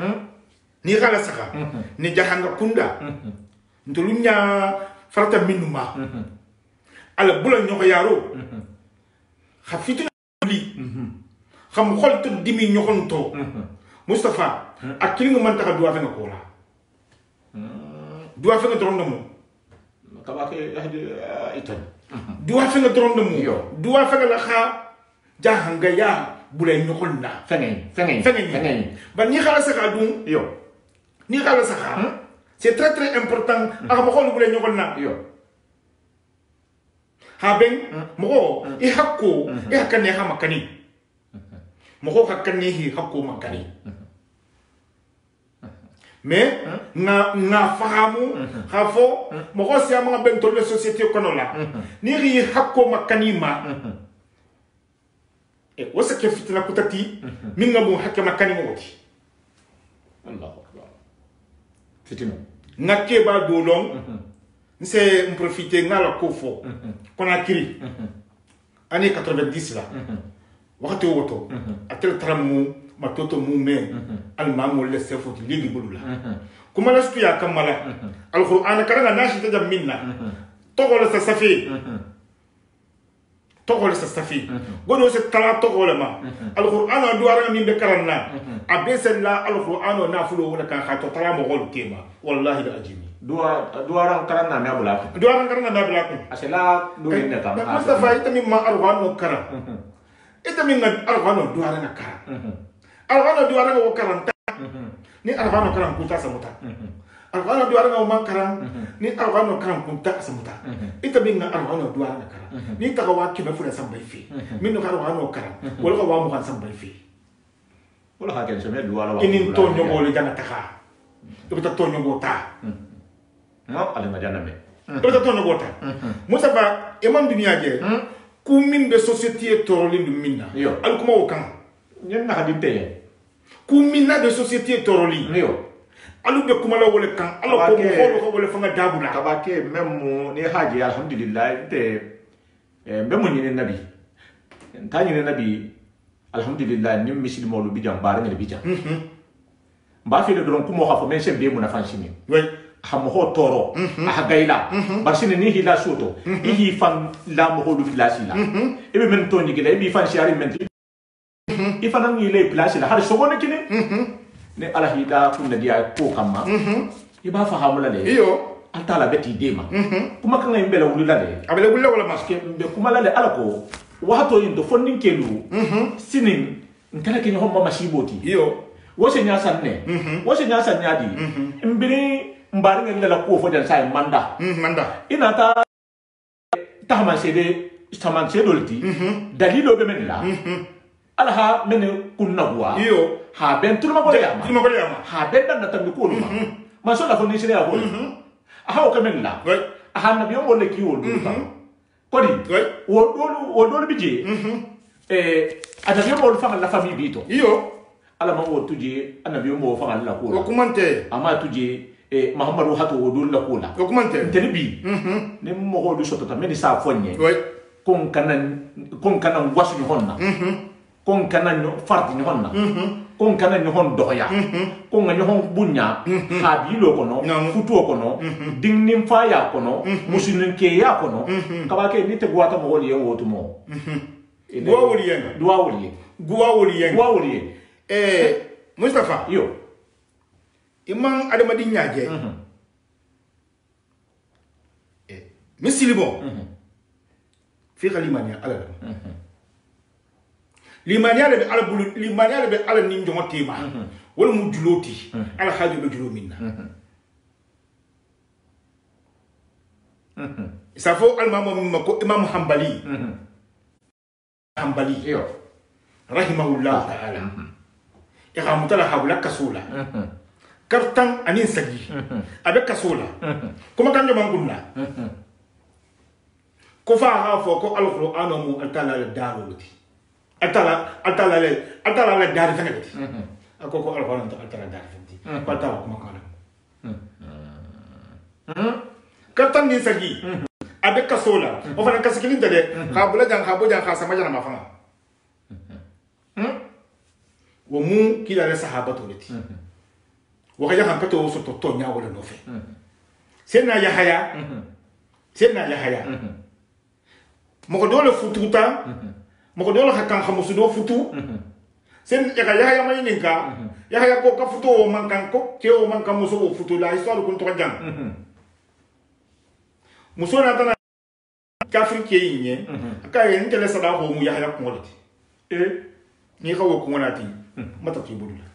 ni jahanga kunda ntolunya farata minuma ala bula nyoko yaro khafitu li xam xol to dimi ñoxon to Mustafa akili man ta duwa fe ko la duwa fe dron mo kabake itan duwa fe dron mo duwa fe la kha jahanga ya bulay ñokol na fengen ba ni xala sa dum yo ni xala sa c'est très très important ak mo xol bulay ñokol na yo ha ben mo i hakko i hakane ha makani mo hakane hi hakko makani mais na fahamu hafo mo ko si ama ben to le société kono la ni ri hakko makani ma e wasa ke fitna kutati min ngamu hakke makani mo woti Allahu akbar fitina ngakke ba dolong c'est profiter ngala ko fo kona kiri année 90 là wakati woto atel tramu matoto mume almamu le sefoti ligi bulula kuma lastu ya kamala alquran karanga nashi tajam minna togol sa safi togol sa safi godo se tala togol ma alquran duara min be karanna abesen la alquran na fulo wala kan khato tala mo gol tema wallahi la ajimi duara karanna me abula duara karanna me abula asela do ne tam mustafa itami ma alquran karan itami alquran duara na karan alquran duara na karanta ni alquran karan kunta samuta alquran duara na man karan ni alquran karan kunta samuta itami alquran duara na karan ni tagawa kibe fula sambay fi min no alquran karan wala ko wa mo kan sambay fi wala ha ken semel duara wa inin to nyogo le jana taka ibta to nyogo ta no ale majana me ibta to nyogo ta musafa imam dunya je ku min be société torolin dum minna al kuma o kan nyen na hadin te ku minna de société torolin yo alu be kuma la wole kan ala ko mo holo ko wole fanga dabula kabake memmu ni haji alhamdulillah te memmu ni nabi tani ni nabi alhamdulillah ni misil molu bi jam bare ni bi jam ba fi de don kumo khafo men sembe mu na fanchini oui ham ho toro a gaila barsini ni hila soto hi fan la mo holu place la e be men to ni gele bi fan shari men i fan ni le place la har sogone kini ne ala hida kun da dia ko kama i ba fa hamula le iyo anta la beti dema kuma kan ngai mbela wulula le abele wulle wala maske be kuma la le ala ko wato yin do fondin kelu sinin nkala ke ho mama shiboti iyo wose nya sanne wose nya sanya di mbiri mbari ngel la ko fo jan sai manda ina ta tahman sede taman sedolti dalilo be men la ala ha men kunna buwa iyo ha ben tulma ko yama ha ben dan tan ko luma ma so la fo ni sire ya ko ha o kamen la ha nabi o le ki o do ta ko di o do bije anabi o fa la famille bito iyo ala ma wo tuje anabi o fa la ko o kumante ama tuje Muhammadu hatu wodul la kula documente telebi ne mo go du soto ta meni sa fonye kon kanan wasu ni honna kon kanan no farti ni honna kon kanan ni hon doya kon ngani hon bunya habilo kono futu kono dingnim fa ya kono musinin ke ya kono kabake ni te gwata mo woli en wotu mo guwa woli Mustafa yo imam adamadi nyaje misilimo fi khalimani ala limaniya be ala bulu limaniya be ala nin jongo tema wala mu juloti ala hajo be julo minna safo al mama ko imam hanbali yo rahimahullah ta'ala ya mutala habula kasula kartan anin sagi abe kasola kuma kan jama gunna ko fa ha fo ko alquran mu atala daruti atala le dari fenati akoko alquran atala dari fenati patala kuma kan kartan ni sagi abe kasola o fana kasikilin de habula jang sama jana mafanga wo mu kila le sahabatu leti wakaja hampato so to nya wala no fe senna yahaya mo ko dole fututa mo ko dole hakkan khamusu do futu sen e ka yahya may ninka yahya ko ka futo o man kan ko ke o man kan muso o futo la histoire kun to jang muso na tana kafir ke yinye ka yen tele sada ho mu yahya ko ngolati ni xawo ko ngonati mata ki budula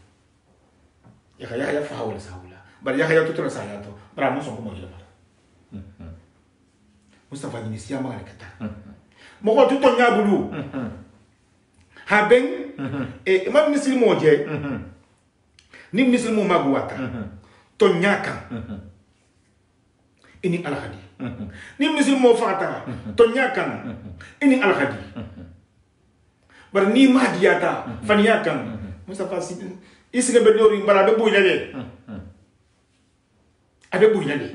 yahya fa hawla sawla bar yahya to tara sa ya to bara mo son ko mo yela Mustafa ni siama ngale kata mo ko to nya bulu ha ben e ma muslimo je ni muslimo magwata to nyaka ini alhadi ni muslimo fata to nyaka ini alhadi bar ni mahdiyata faniyakan Mustafa sidin isga be dori mbara be boylale abe boylale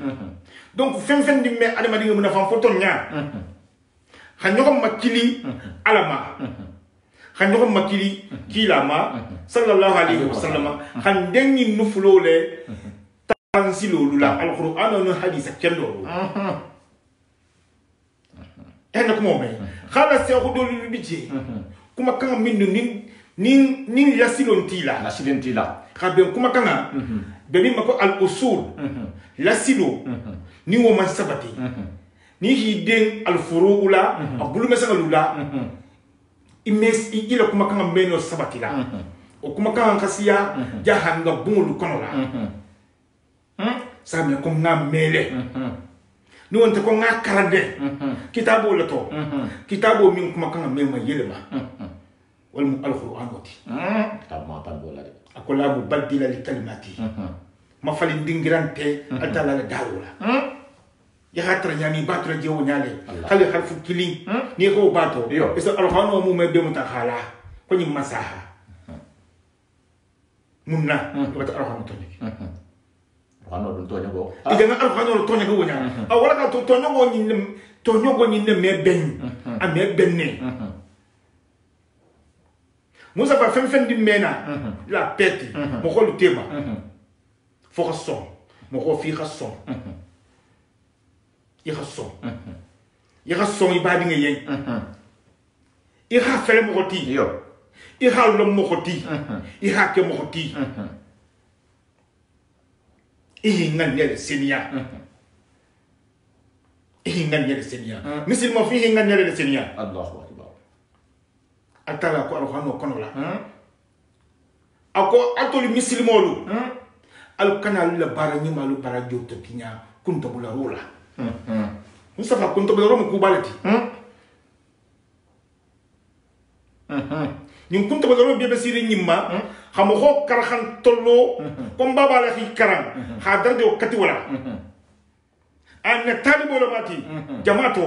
donc fen di me adama di ngam fam foto nya xanyoko makili alama xanyoko makili kilama sallallahu alaihi wasallam xandengi nufulole tansilo lula alquran no hadith kendo ena ko mo me xala se ko do lu bije kuma kan min ni lasilon tila xabe kuma kan be mi mako al usul lasilo ni wo man sabati ni hiden al furuula abulu mesalula imes ila kuma kan meno sabati la o kuma kan khasiya jahanga bungulu kono la sa me ko ngamele ni wonte ko ngakarande kitabo lato kitabo min kuma kan mema yelema wal al qur'an wati tamma tan bola de akola bu badila li kalimati ma fali dingirante atala la dawla ya hatra nyami batra jewo nyale khali harfu kili ni ko bato isa alkhano mu me be mutakhala ko ni masaha munna wata alkhano to ni alkhano dun to nyago idan alkhano to nyago nya awala ka to nyago ni ne me ben a me benne musa fa fen di mena la peti mo ko lu tema fo son mo ko fi son i son ibadi ngayen i ha fele mo ti i ha lo mo ti i ha ke mo ti i ngane senia misil mo fi ngane senia Allahu akbar atala ko alhano kono la ako atoli misil molu al kanal la bara ni malu bara jotto kinya kunta bula rola Mustafa kunta bula rola ku balati ñun kunta bula rola bebe siri ñimma xam xo karaxan tollo comme baba la fi karam ha darde o kati wala an talibo la mati jamato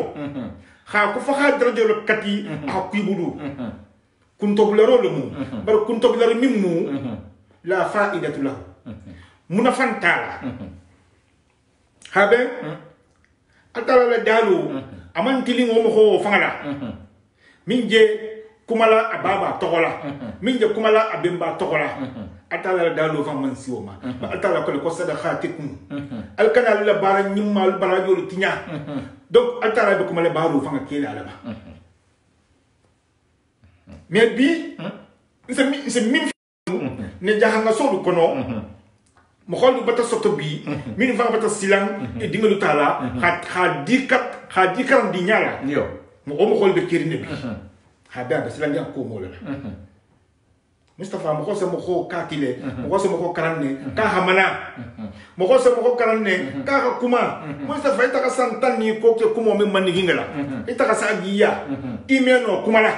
ha ko fa ha darde o kati ha kuibudu kunta bula rola mu bar kunta bula rola mimmu la fa'idatu lahu munafantala habe atala la dalu amantili ngomo ho fangala minje kumala ababa tokola minje kumala abemba tokola atala la dalu fa man sioma atala ko sadaqatikum alkana la bara nyimmal bara jolu tinya donc atala be kumala baru fanga kele alaba mais bi c'est min ne jahanga sodu kono mo xol bata soto bi min fa bata silang e dingalu tala ha di nyala yo mo xol be kirine bi ha ba silang ya ko mo la Mustafa mo xol mo ko katile mo xol mo ko karanne ka hamana mo xol mo ko karanne ka kuma Mustafa ita ka santan ni ko ke kuma me man ngingala ita ka sa giya imeno kuma la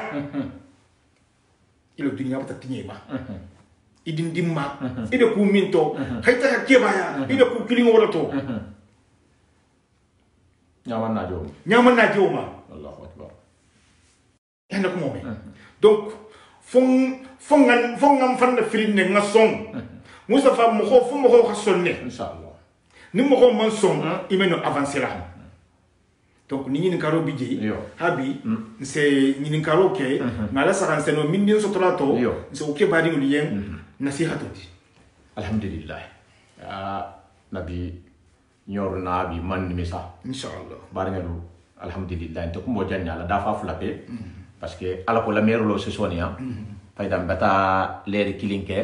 ilo dunya bata tinyeba idin dimma ide ku minto hayta ka kebaya ide ku kilingo wala to nyaman na joma Allahu akbar yana ko momme donc fongan fan na firine nga son Mustafa mo ko ka sonne inshallah ni mo ko man son imeno avancer la donc ni ni karo bije habi c'est ni karo ke ngala sakan seno min din sotorato c'est o ke badi ngulien nasihatoti alhamdulillah nabi nyor nabi man misa inshallah barngadu alhamdulillah to ko mo janya la dafa flape parce que ala ko la mero lo se sonia fayda bata leri kilinke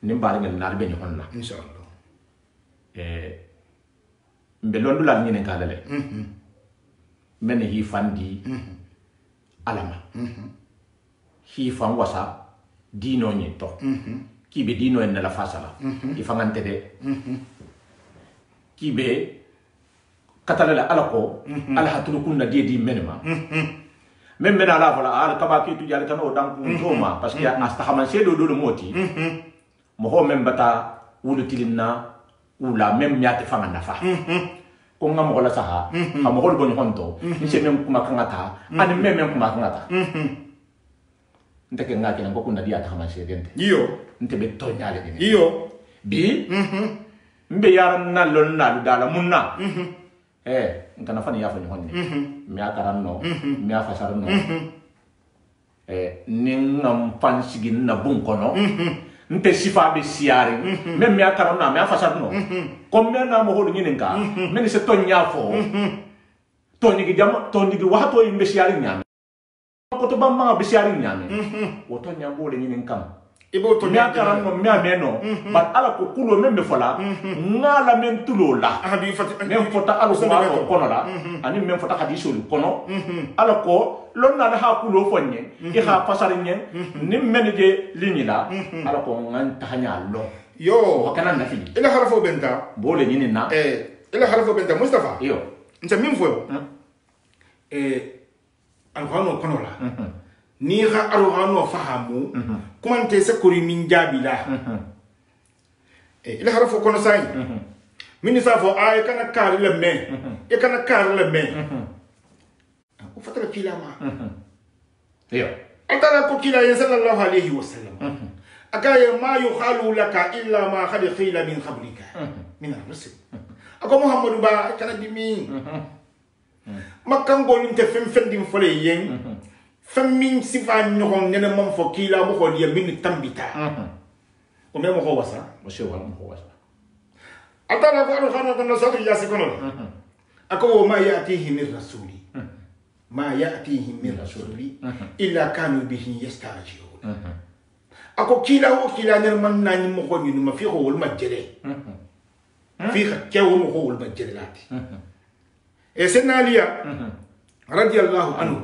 nim bari ngel nar be nyonna inshallah mbe londula ni nen kalale men hi fandi alama hi fan wasa dino ni to kibe dino en la fasala ifangante de kibe katalala alako alhatulu kunna di menema même mena la voilà al kabaki tu jale kano dan ku joma parce que astahaman sedo do moti mo ho même bata wulu tilinna ula même nyati fanga nafa ko ngam wala saha am hol bon honto ni se même kuma kangata ani même kuma kangata ndeke ngaki na bokuna dia tahaman sedente iyo ntebe to nyale ni iyo bi mbe yaran na lon na dala munna nkana fani ya fani honni mi akaran no mi afasar no ningam fan sigin na bun kono nte sifa be siari même mi akaran no mi afasar no comme na mo hodo nginen ka men se ton nya fo ton nigi jam ton nigi wato yimbe siari nyame ko to bamma be siari nyame woto nyambo le nginen kam ibo to mi akaran no mi ameno bat ala ko kulo membe fola ngala men tulo la ahadu fati même fota alu ko kono la ani même fota hadisul kono ala ko lonna la ha kulo fonye e ha pasari nyen ni menje linila ala ko ngan tahanya lo yo wakana na fi ila harfo benta bole nyini na ila harfo benta Mustafa yo nta min fo alquran kono la ni ga alquran fahamu kuma nte se kuri min jabila ila harfo kono sai min sa fo ay kana kar le me e kana kar le me o fatala kilama yo antara ko kila sallallahu alaihi wasallam akaya ma yukhalu laka illa ma qad qila min qablika min ar-rusul ako muhammadu ba kana dimi makkan golum te fem fendim fole yen fem min sifa nyogon nene mom fo kila mo ko dia min tambita o memo ko wasa o se wala mo wasa atara ko khana tan nasatu yasikono ako ma yatihi min rasuli ma yatihi min rasuli illa kanu bihi yastajirun ako kila o kila ne man nani mo ko ni ma fi ko wol ma jere fi ke wo mo ko wol ma jere lati e senalia radiyallahu anhu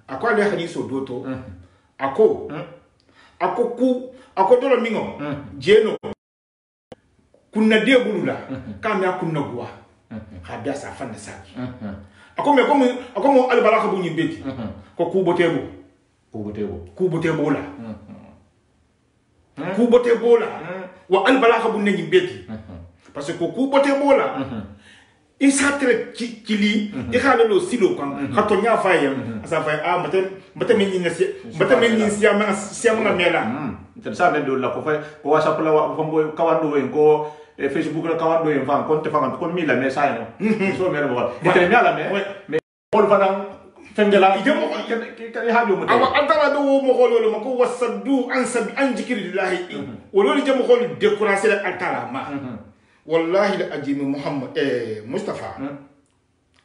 ako ale hadiso doto ako dolo mingo jeno kunna de bulula kam ya kunna gwa habia sa fanda saki ako mo albaraka bu nyimbeti ko kubotebo la kubotebo la wa albaraka bu nyimbeti parce que kubotebo la isatre kili e xalalo silo kan xato nya fayem asa fay mbate men ni siama mela te sa men do la ko fay ko whatsapp la wa fo kawando en ko Facebook la kawando en fan konte fan ko mi la message no so me mo te mi ala me hol fanan fengela idemo ke ha do mo awa antara do mo hololo mako wasaddu an sabi an zikrillahi wololi jamo hol décourager altara ma والله لاجيم محمد مصطفى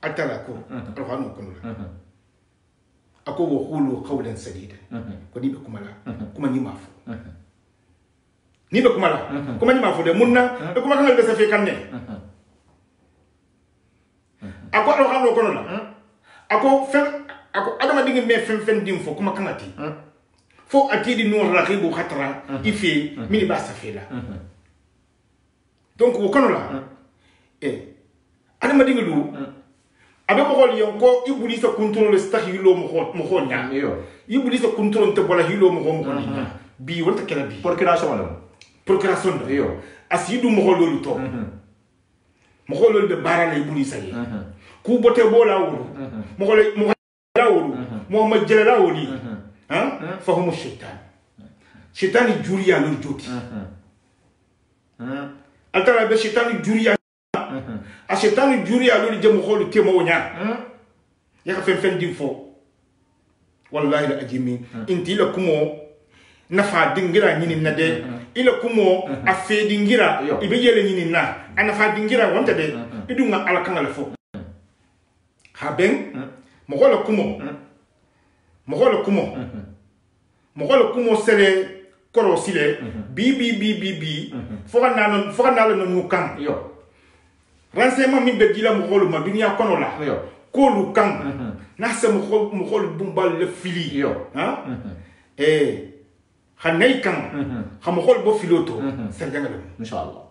اتلاكو القران كنولا اكو وقولوا قولا سديدا كدي بكملا كما نيمافو ni بكملا كما نيمافو ده مننا كما كان بس في كانne اكو القران كنولا اكو فم اكو ادم ديغي مي فم ديم فو كما كانتي فو اتيدي نور رقيب خطره يفي مي با سفيلا donc wokono la ana madinga du abe ko hol yon ko ibuli sa contrôle stahilo mo nya ibuli sa contrôle te bola hilo mo nya bi wonta kala bi procuration do yo asidu mo hol lolu to mo hol lolu be barana ibuli sa yi ku bote bola wulu mo hol mo la wulu mo ma jela la wuli fa humu shaytan juriya lu joti altara be shaytan juriya a shaytan juriya lo jëm xolu temo nya ya fa fen dim fo wallahi la ajimi inti la kumo nafa dingira nyini na de ila kumo afe dingira ibe yele nyini na anafa dingira wonta de idunga alakanga la fo haben mo hola kumo mo ko kumo sele koro sile bi foga nalo no kan yo renseignement min be dila mo ko ma dunya kono la yo ko lu kan na se mo ko bumbal le fili yo ha xanay kan xam ko bo filoto sergangalo inshallah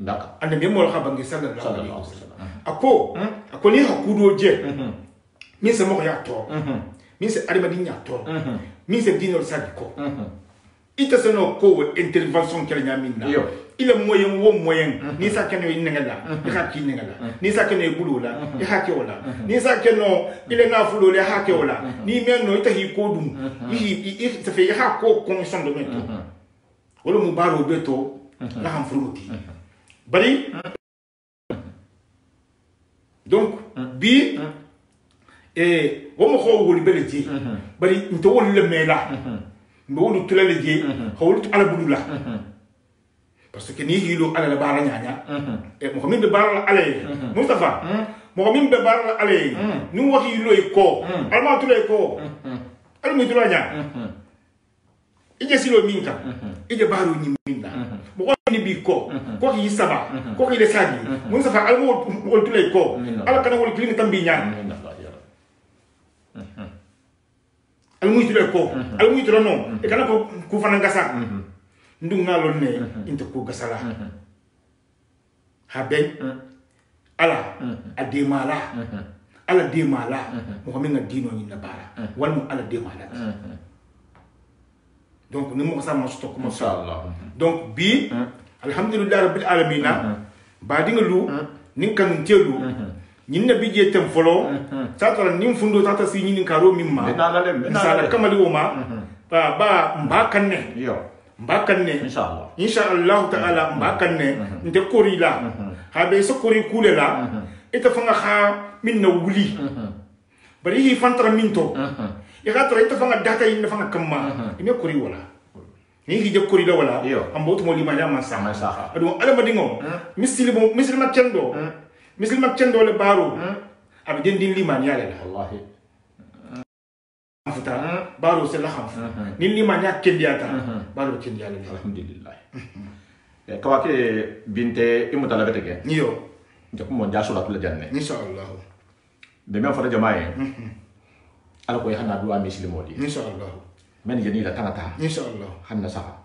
ndaka ande me mo xa bangi sallallahu alaihi sallallahu wasallam ako ni hakudo je min se mo ya to min se arimadi nya to min se dinol sadiko ita se no ko intervention kala nyaminna ila moyen wo moyen ni sa keno inengala ni ha kinengala ni sa keno bulula ni ha ke wala ni sa keno ile na fulo le ha ke wala ni meno ita hi ko dum i se fe ha ko condition de meto wala mu baro beto na ham fruti bari donc bi wo mo ko woli beleti bari nto wol le mela mbe wolu tulale je hawlu ala bulula parce que ni hilo ala la bara nyanya mo min be bara ala Mustafa mo min be bara ala ni wahi lo ko alma tulay ko almi tulanya ije silo minka ije baro ni minna mo ko ni bi ko yi saba ko yi le sagi Mustafa almo wol tulay ko ala kana wol klini tambi nya almu tulay ko almu tulay no e kana ko ku fana ngasa ndunga lo ne inte ko gasala habe ala ademala ala demala mo min dino ni nabara wal mu ala demala donc ni mo sa ma stock mo inshallah donc bi alhamdulillah rabbil alamin ba dinga lu nin kan telu nin nabi je tem folo tata nin fundo tata si nin karo mimma sala kamali woma ba mbakan ne yo mbakan ne inshallah ta'ala mbakan ne nte kori la habe so kori kule la ita fanga kha min na wuli bari hi fantra minto ya ga ita fanga data yin fanga kamma ime kori wala ni hi je kori la wala ambo to mo lima ya man sa adu ala madingo mislima kendo le baro abi den din lima ya la wallahi futa baro se la khafu ni lima nya kendiata baro kendiala alhamdulillah kawake binte imutala betege yo jakum mo jasula kula janne inshallah be men fara jamae ala ko hana duwa muslimodi inshallah men jeni la tanata inshallah hanna saha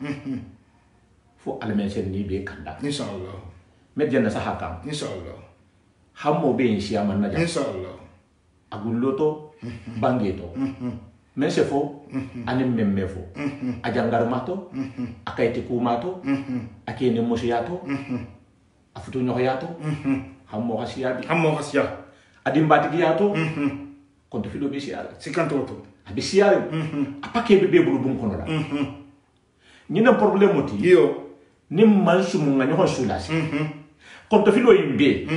fo almen sen ni be kanda inshallah med janna saha kam inshallah hammo be inshiya man naja inshallah agulloto bangeto men se fo anim memme fo ajangar mato akayti kumato akene mosiyato afutu nyoyato hammo hasiyabi adim batigiyato konto fido be siala sikanto to abi siala apake be bulu bum kono la nyina problème oti yo nim man sumu ngani hon sulasi konto fido yimbe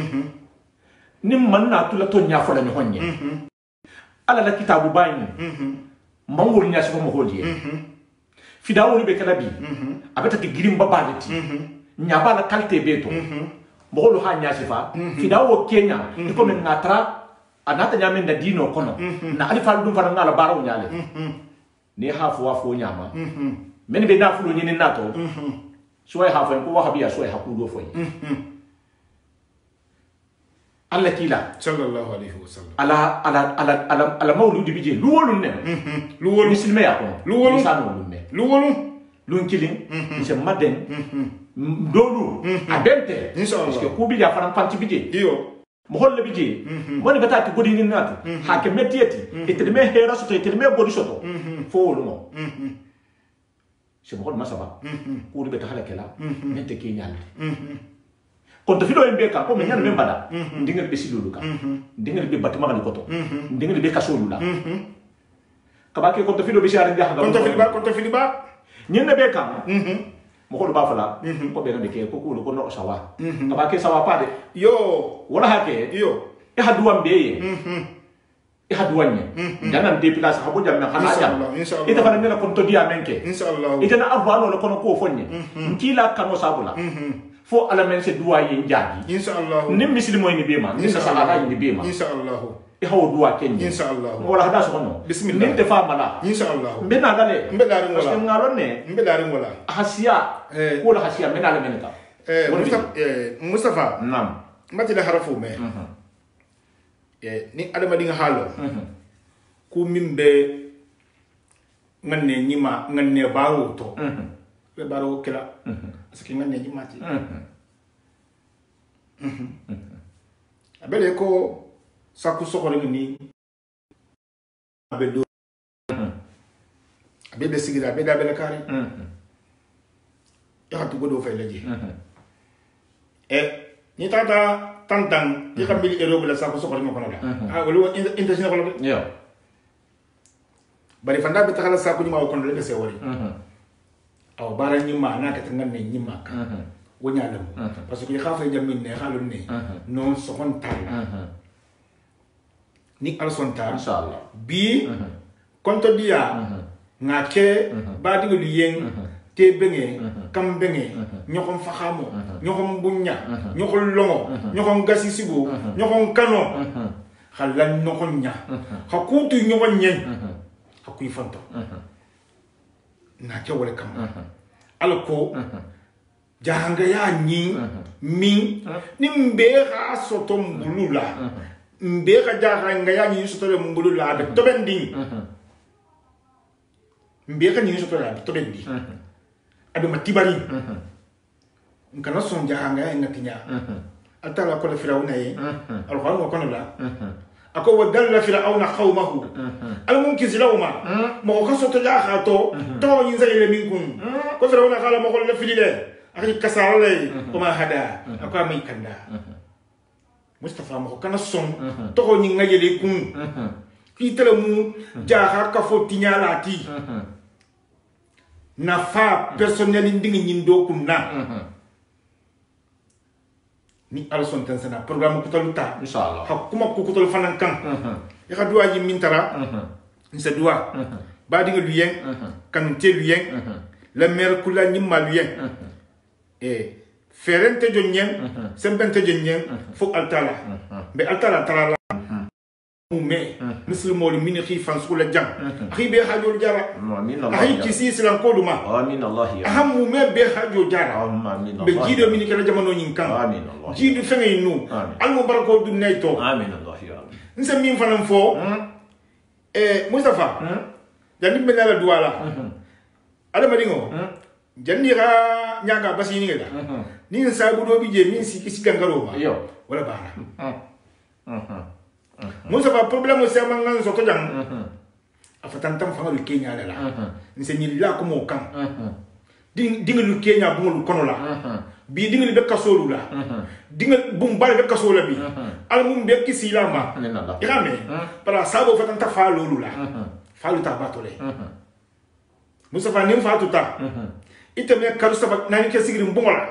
nim man na tula to nya fola ni honye ala la kitabu bayni mangol nya sifo mo hoje fidawo be kala bi abata ke girim babalati nya bala kalte beto mo holu ha nya sifa fidawo kenya ko men ngatra anata nya men da dino kono na alifa dum fara ngala baraw nyale ni hafu wafo nyama men be na fulo nyini nato soy hafu ko wahabiya soy hakudo foy Allah kila sallallahu alaihi wasallam ala mauludi bije luwolun ne luwolun muslime ya ko luwolun sanu ne luwolun kilin se maden dolu abente parce que ku bija faran panti bije iyo mo holle bije mo ne gata godi ni natu ha ke metieti etelme hera soto etelme godi soto fo wolumo se mo hol masaba ku ri beta halakela nete ke nyalde konto fido embe ka ko men nyana membada ndingal be silulu ka ndingal be batuma ni koto ndingal be kasolu la kabake konto fido be share ngaha konto fido ba nyenna be ka mo ko ba fala ko be ngade ke ko ko no sawa kabake sawa pa de yo wala hake yo e haduwa be ye e haduwanye ndana de place habo jamme khana jam ita fana ngela konto dia menke inshallah ita na arwano le kono ko fonye nkila kano sabula fo ala men se duwa yin jaagi inshallah nim muslimo ni bema ni sa sahaba ni bema inshallah hawo duwa kenyi inshallah wala hada so no bismillah nin te fa mala inshallah mbena dale mbedari parce que ngola ngalo ne mbedari ngola hasiya wala hasiya mena le menata Mustafa nam mati la harafu me ni adama dinga halo ku mimbe nganne nyima nganne baro to be baro kila parce que nganne nyima ti abele ko saku sokore ni abedo abebe sigira abeda bele kare ya tu godo fa leje ni tata tantan ni kambil ero bela saku sokore mo kono la wala intention ko la yo bari fanda be takala saku ni ma kono le be se wori aw bara ni ma na ka tangan ne ni ma ka wonya lam parce que khafa jamin ne halun ne non sokon tal ni alson tal inshallah bi konto dia ngake ba dinga liyeng te benge kam benge nyokon fakhamo nyokon bunya nyokon longo nyokon gasisigo nyokon kano khalan nyokon nya khakutu nyokon nyen hakui fanto na ke wala kam alko jahanga ya nyi min nimbe ga sotom bulula mbe ga jahanga ya nyi sotom bulula be tobendi mbe ga nyi sotom be tobendi abe matibari nkana son jahanga ya ngatinya atala ko la firawna yi alquran ko kono la ako wadalla firawna qawmahu almunkiz lawma mo ko soto ja khato to yin zayle minkum ko firawna khala mo ko la filile akhi kasarale ko ma hada ako amay kanda Mustafa mo kana son to ko nyi ngajele kun ki telemu jaha ka fo tinyalati na fa personnel ndingi nyindo kunna ni alson tan sana programme ko taluta inshallah hakuma ko ko tol fanan kan ya ka duwa ji min tara nsa duwa ba dinga luyen kan te luyen la mer kula ni maluyen ferente jonyen sembente jonyen fo altala be altala tala mume muslimo li min khi fan sukula jang akhi be hajol jara amin allah akhi kisi islam ko duma amin allah ya aham mume be hajol jara amin allah be jido min kala jamano nyin kan amin allah jido fengay nu almo barako du nayto amin allah ya nse min fanan fo Mustafa jandi be nala duwala ada madingo jandi ga nyaga basi ni ngada ni sabu do bi je min si gangaro ba yo wala bara Mustafa problème o sama ngan so to jang afatantam fanga lu Kenya la nse ni la ko mo kan dinga lu Kenya bu ngol kono la bi dinga be kasolu la dinga bum bal be kasola bi al mum be kisila ma irame para sabo fatanta fa lolu la fa lu ta batole Mustafa nim fa tuta itame karu sabat nani ke sigiri mbongola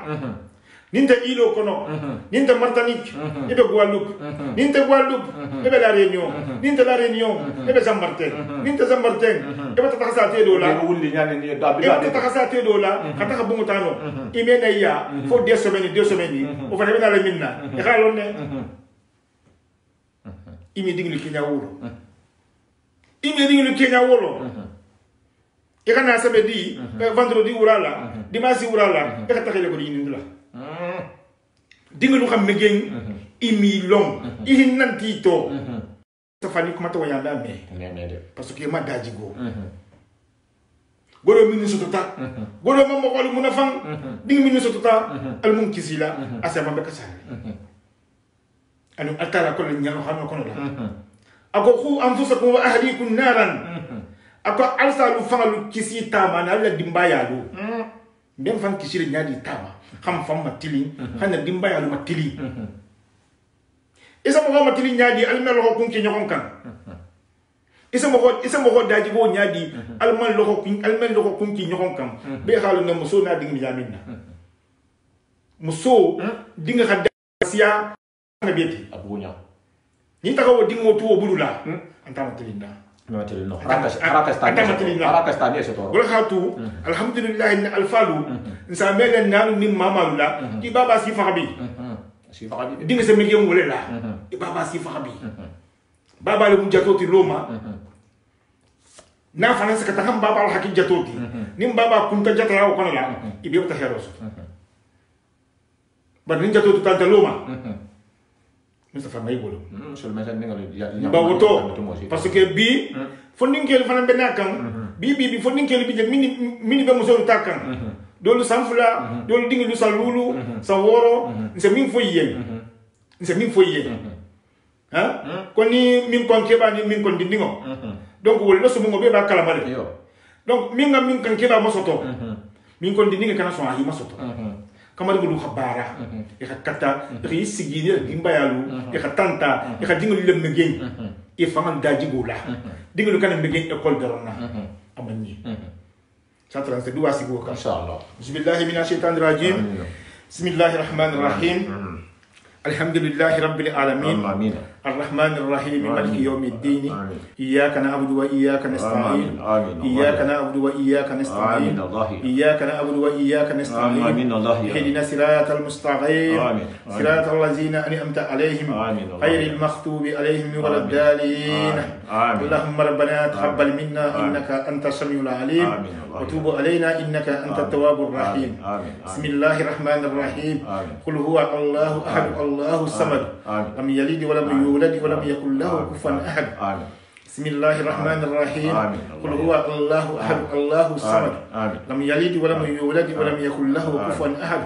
ninta ilo kono ninta Martinique ibe Guadeloupe ninta Guadeloupe ibe la Réunion ninta la Réunion ibe Saint-Martin ninta Saint-Martin ibe takasa te do la wulli nyane ni da bi ibe takasa te do la kata ka bungu tano ime na ya fo 2 semaines o fa na la minna e xalon ne imi dinglu Kenya wolo e kana sabedi vendredi urala dimanche urala e ka takele ko dinindula dinga lu xam megen imi long ihin nanti to safani kuma to yanda me parce que ma daji go goro min sotota goro ma mo ko mu na fang dinga min sotota al mun kisila asama be kasal anu atara ko nyano xano kono la ako khu anfusakum wa ahlikum naran ako alsalu fangalu kisi tama na la dimbaya do ben fan kisire nyadi tama xam fam matili xana dimbaya lu matili isa mo matili nyadi almel ho kun ki ñokon kan isa mo daji bo nyadi almal lo kun ki ñokon kan be xalu na muso na ding mi yaminna muso dinga xadda siya na beti abunya ni tagawo dingo tuwo bulula antama tilinda no tele no harakas tani eso to wala khatu alhamdulillah in alfalu nsa mega nanu min mama la ki baba si fabi dinga se megi ngole la ki baba si fabi baba le mu jatoti loma na fana se kata kam baba al hakki jatoti nim baba kunta jatara ko la ibe ta heroso ba nin jatoti tanta loma Mustafa may bolo sul mesa ningal ya ba woto parce que bi fondinkel fana benna kan bi fondinkel bi mini be muso takkan dolu sanfula dolu dingi lu salulu sa woro nse min fo yen ha koni min kon keba ni min kon dindingo donc wol lo sumo be ba kala male donc min kan keba masoto min kon dindinga kana so ahi masoto kamar gulu khabara e kata ri sigini dimbayalu e tanta e dingi lem ngeng e fangan daji gola dingi lu kana ngeng école dorona amani Satran c'est dua sigo ka inshallah bismillah minash shaitanir rajim bismillahir rahmanir rahim alhamdulillahi rabbil alamin amin الرحمن الرحيم مالك يوم الدين إياك نعبد وإياك نستعين إياك نعبد وإياك نستعين إياك نعبد وإياك نستعين اهدنا الصراط المستقيم صراط الذين أنعمت عليهم غير المغضوب عليهم ولا الضالين اللهم ربنا تقبل منا إنك أنت السميع العليم وتوب علينا إنك أنت التواب الرحيم بسم الله الرحمن الرحيم قل هو الله أحد الله الصمد لم يلد ولم يولد ولم يكن له كفوا أحد بسم الله الرحمن الرحيم قل هو الله أحد الله الصمد لم يلد ولم يولد ولم يكن له كفوا أحد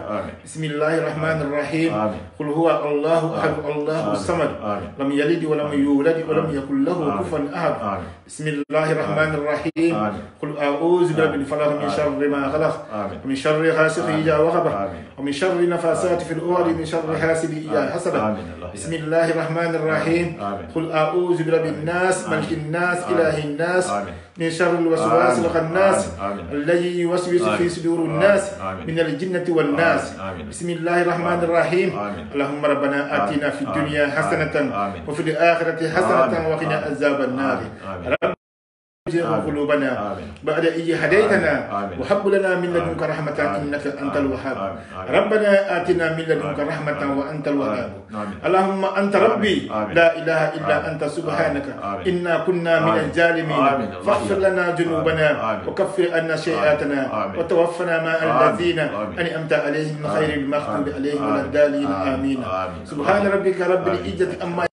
بسم الله الرحمن الرحيم قل هو الله أحد الله الصمد لم يلد ولم يولد ولم يكن له كفوا أحد بسم الله الرحمن الرحيم قل أعوذ برب الفلق من شر ما خلق ومن شر غاسق إذا وقب ومن شر نفاسات في الأرض من شر حاسد إذا حسد بسم الله الرحمن الرحيم قل أعوذ برب الناس ملك الناس إله الناس من شر الوسواس الخناس الذي يوسوس في صدور الناس من الجنة والناس بسم الله الرحمن الرحيم اللهم ربنا آتنا في الدنيا حسنة وفي الآخرة حسنة وقنا عذاب النار قلوبنا بعد إذ هديتنا وهب لنا من لدنك رحمة إنك أنت الوهاب ربنا آتنا من لدنك رحمة وأنت الوهاب اللهم أنت ربي لا إله إلا أنت سبحانك إنا كنا من الظالمين فاغفر لنا ذنوبنا وكفر عنا سيئاتنا وتوفنا مع الذين أنعمت عليهم من خير المغضوب عليهم ولا الضالين آمين سبحان ربك رب العزة عما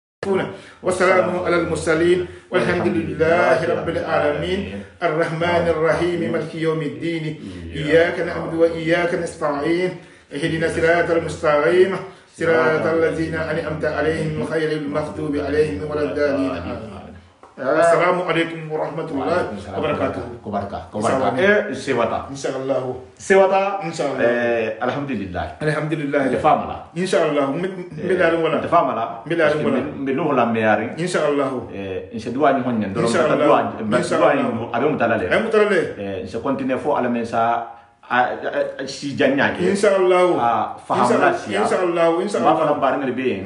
وسلام على المرسلين والحمد لله رب العالمين الرحمن الرحيم مالك يوم الدين إياك نعبد وإياك نستعين اهدنا الصراط المستقيم صراط الذين أنعمت عليهم غير المغضوب عليهم ولا الضالين السلام عليكم ورحمة الله وبركاته. Sewata. Insyaallah. Sewata. Insyaallah. Alhamdulillah. Alhamdulillah. Famala. Insyaallah. Mbilarin wala. Famala. Mbilarin wala. Mbinu la meyarin. Insyaallah. Inse dua ni honyen. Insyaallah. Dua ni abe mutalale. Ay mutalale. Inse continue fo ala mensa si janya ke. Insyaallah. Fahamla si. Insyaallah. Ba fa barin le be.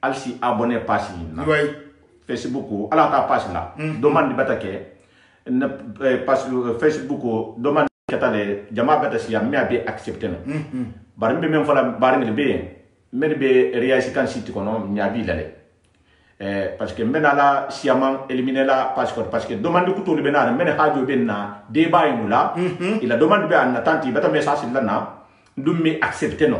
Al si abonné pasi na. Oui. Facebook ala ta page la demande batake na page Facebook demande katale jama bata siya me be accepter na barimbe men fala baringle be men be réagir kan site kono nyabi lale parce que men ala siaman éliminer la parce que demande ko to le benana men hajo benna débat inula il a demande be en attente bata message la na dum me accepter no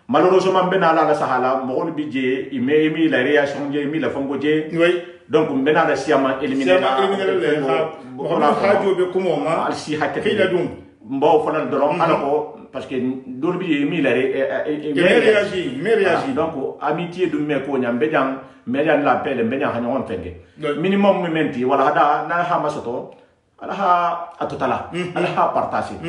malheureusement ben ala la sahala mo on bidje imi la réaction je imi la fongo je oui donc ben ala siama éliminer la on a hajo be ko moma al si hakka kila dum mbaw fanal dorom ala ko parce que dol bi imi la réagi donc amitié dum me ko nyam be jang me jan la pele be jang hanon fenge minimum momenti wala hada na ha masoto ala ha atotala ala ha partager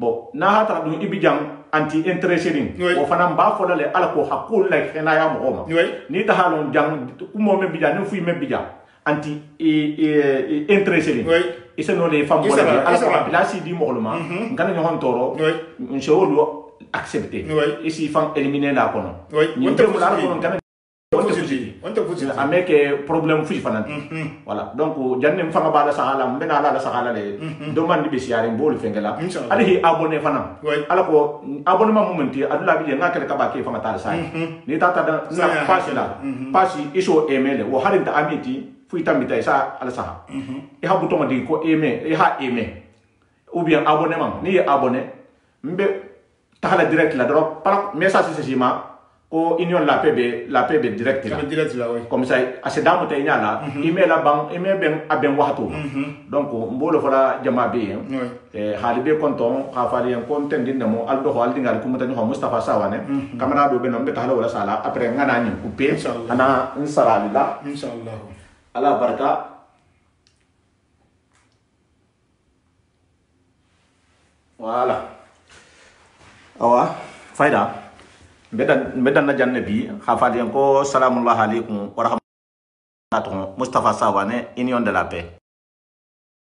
bon na ha tra dum ibijang anti intéressé o fana ba fo le ala ko hakul la xena ya mo ni ta halon jang ku mo me bija ni fu me bija anti intéressé et c'est non les femmes pour ala ko place di mo luma ngana ñu hon toro on se wolu accepter ici femme éliminer la kono ni te mo la ko ngana on ta futi ameke problème fuji fanan voilà donc janne fanga bala sahala mbena ala sahala le demande be siare bolu fengela ali abonné fana ala ko abonnement momenti adula bi ngakale ka ba ke fanga tala sai ni tata da na page la page iso email wo harinta amiti fuita mita isa ala saha e ha bouton di ko aimer e ha aimer ou bien abonnement ni abonné mbe tahala direct la drop par message c'est jima ko union la PB direct là oui comme ça asedamo tay nyala email la bang email ben aben wahto donc mbolo fala jama be halibe konton ha fali en konten dinna mo aldo ho aldingal ko mutani ho Mustafa Sawane camera do ben on be tahala wala sala après ngana ni couper ana insara inshallah ala baraka voilà awa faida bedan na janne bi khafali ko salamullahi alaikum wa rahmatullahi Mustafa Sawane union de la paix